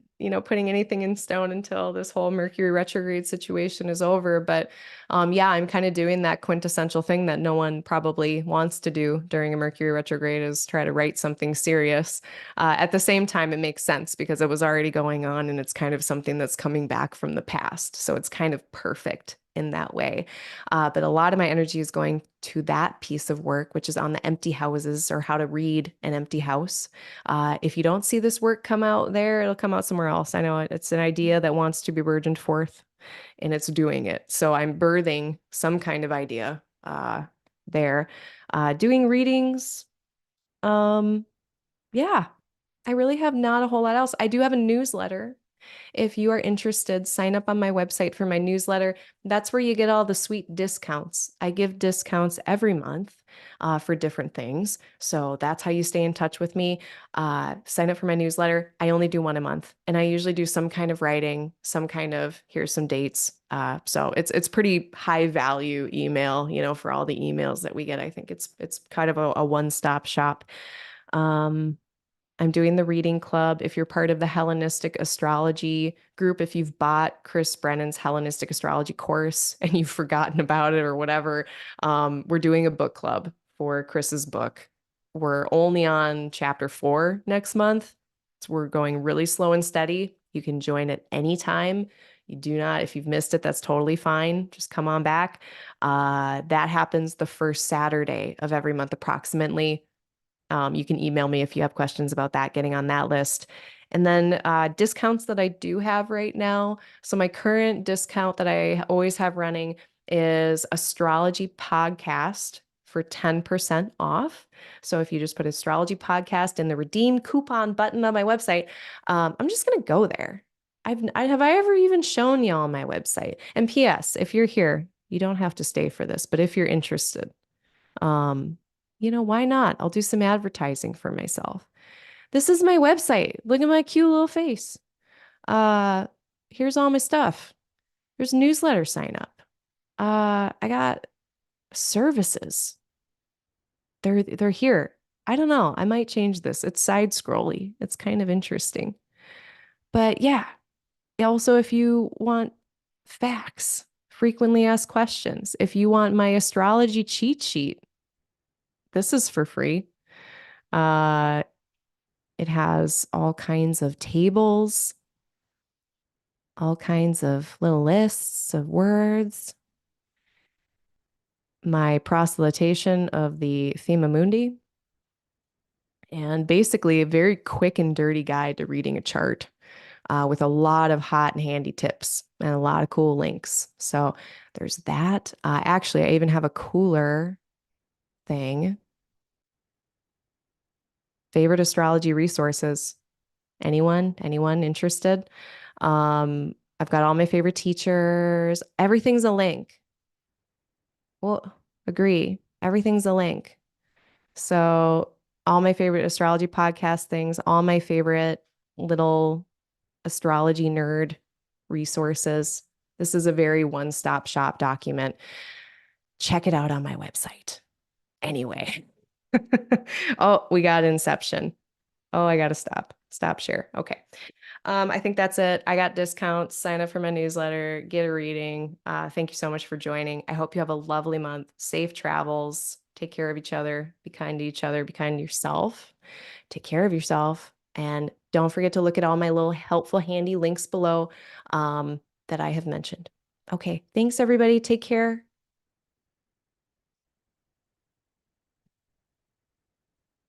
putting anything in stone until this whole Mercury retrograde situation is over. But yeah, I'm kind of doing that quintessential thing that no one probably wants to do during a Mercury retrograde is try to write something serious. At the same time, it makes sense because it was already going on and it's kind of something that's coming back from the past. So it's kind of perfect in that way. But a lot of my energy is going to that piece of work, which is on the empty houses or how to read an empty house. If you don't see this work come out there, it'll come out somewhere else. I know it's an idea that wants to be burgeoned forth and it's doing it. So I'm birthing some kind of idea there. Doing readings. Yeah, I really have not a whole lot else. I do have a newsletter. If you are interested, sign up on my website for my newsletter. That's where you get all the sweet discounts. I give discounts every month for different things. So that's how you stay in touch with me. Sign up for my newsletter. I only do one a month, and I usually do some kind of writing, some kind of here's some dates. So it's pretty high value email, for all the emails that we get. I think it's kind of a one-stop shop. I'm doing the reading club. If you're part of the Hellenistic astrology group, if you've bought Chris Brennan's Hellenistic astrology course and you've forgotten about it or whatever, we're doing a book club for Chris's book. We're only on chapter 4 next month. So we're going really slow and steady. You can join at any time. You do not, if you've missed it, that's totally fine. Just come on back. That happens the first Saturday of every month, approximately. You can email me if you have questions about that, getting on that list. And then discounts that I do have right now. So my current discount that I always have running is Astrology Podcast for 10% off. So if you just put Astrology Podcast in the redeem coupon button on my website, I'm just going to go there. Have I ever even shown y'all my website? And P.S., if you're here, you don't have to stay for this, but if you're interested, why not? I'll do some advertising for myself. This is my website. Look at my cute little face. Here's all my stuff. There's a newsletter sign up. I got services. They're here. I don't know. I might change this. It's side scrolly. It's kind of interesting. But yeah. Also, if you want facts frequently asked questions. If you want my astrology cheat sheet, this is for free. Uh, it has all kinds of tables, all kinds of little lists of words, my proselytation of the Thema Mundi, and basically a very quick and dirty guide to reading a chart with a lot of hot and handy tips and a lot of cool links. So there's that. Actually, I even have a cooler thing. Favorite astrology resources. Anyone interested? I've got all my favorite teachers. Everything's a link. Well, agree. Everything's a link. So all my favorite astrology podcast things, all my favorite little astrology nerd resources. This is a very one-stop shop document. Check it out on my website. Anyway. Oh, we got Inception. Oh, I gotta stop share. Okay. I think that's it. I got discounts. Sign up for my newsletter, get a reading. Thank you so much for joining. I hope you have a lovely month. Safe travels. Take care of each other. Be kind to each other. Be kind to yourself. Take care of yourself. And don't forget to look at all my little helpful, handy links below that I have mentioned. Okay. Thanks, everybody. Take care.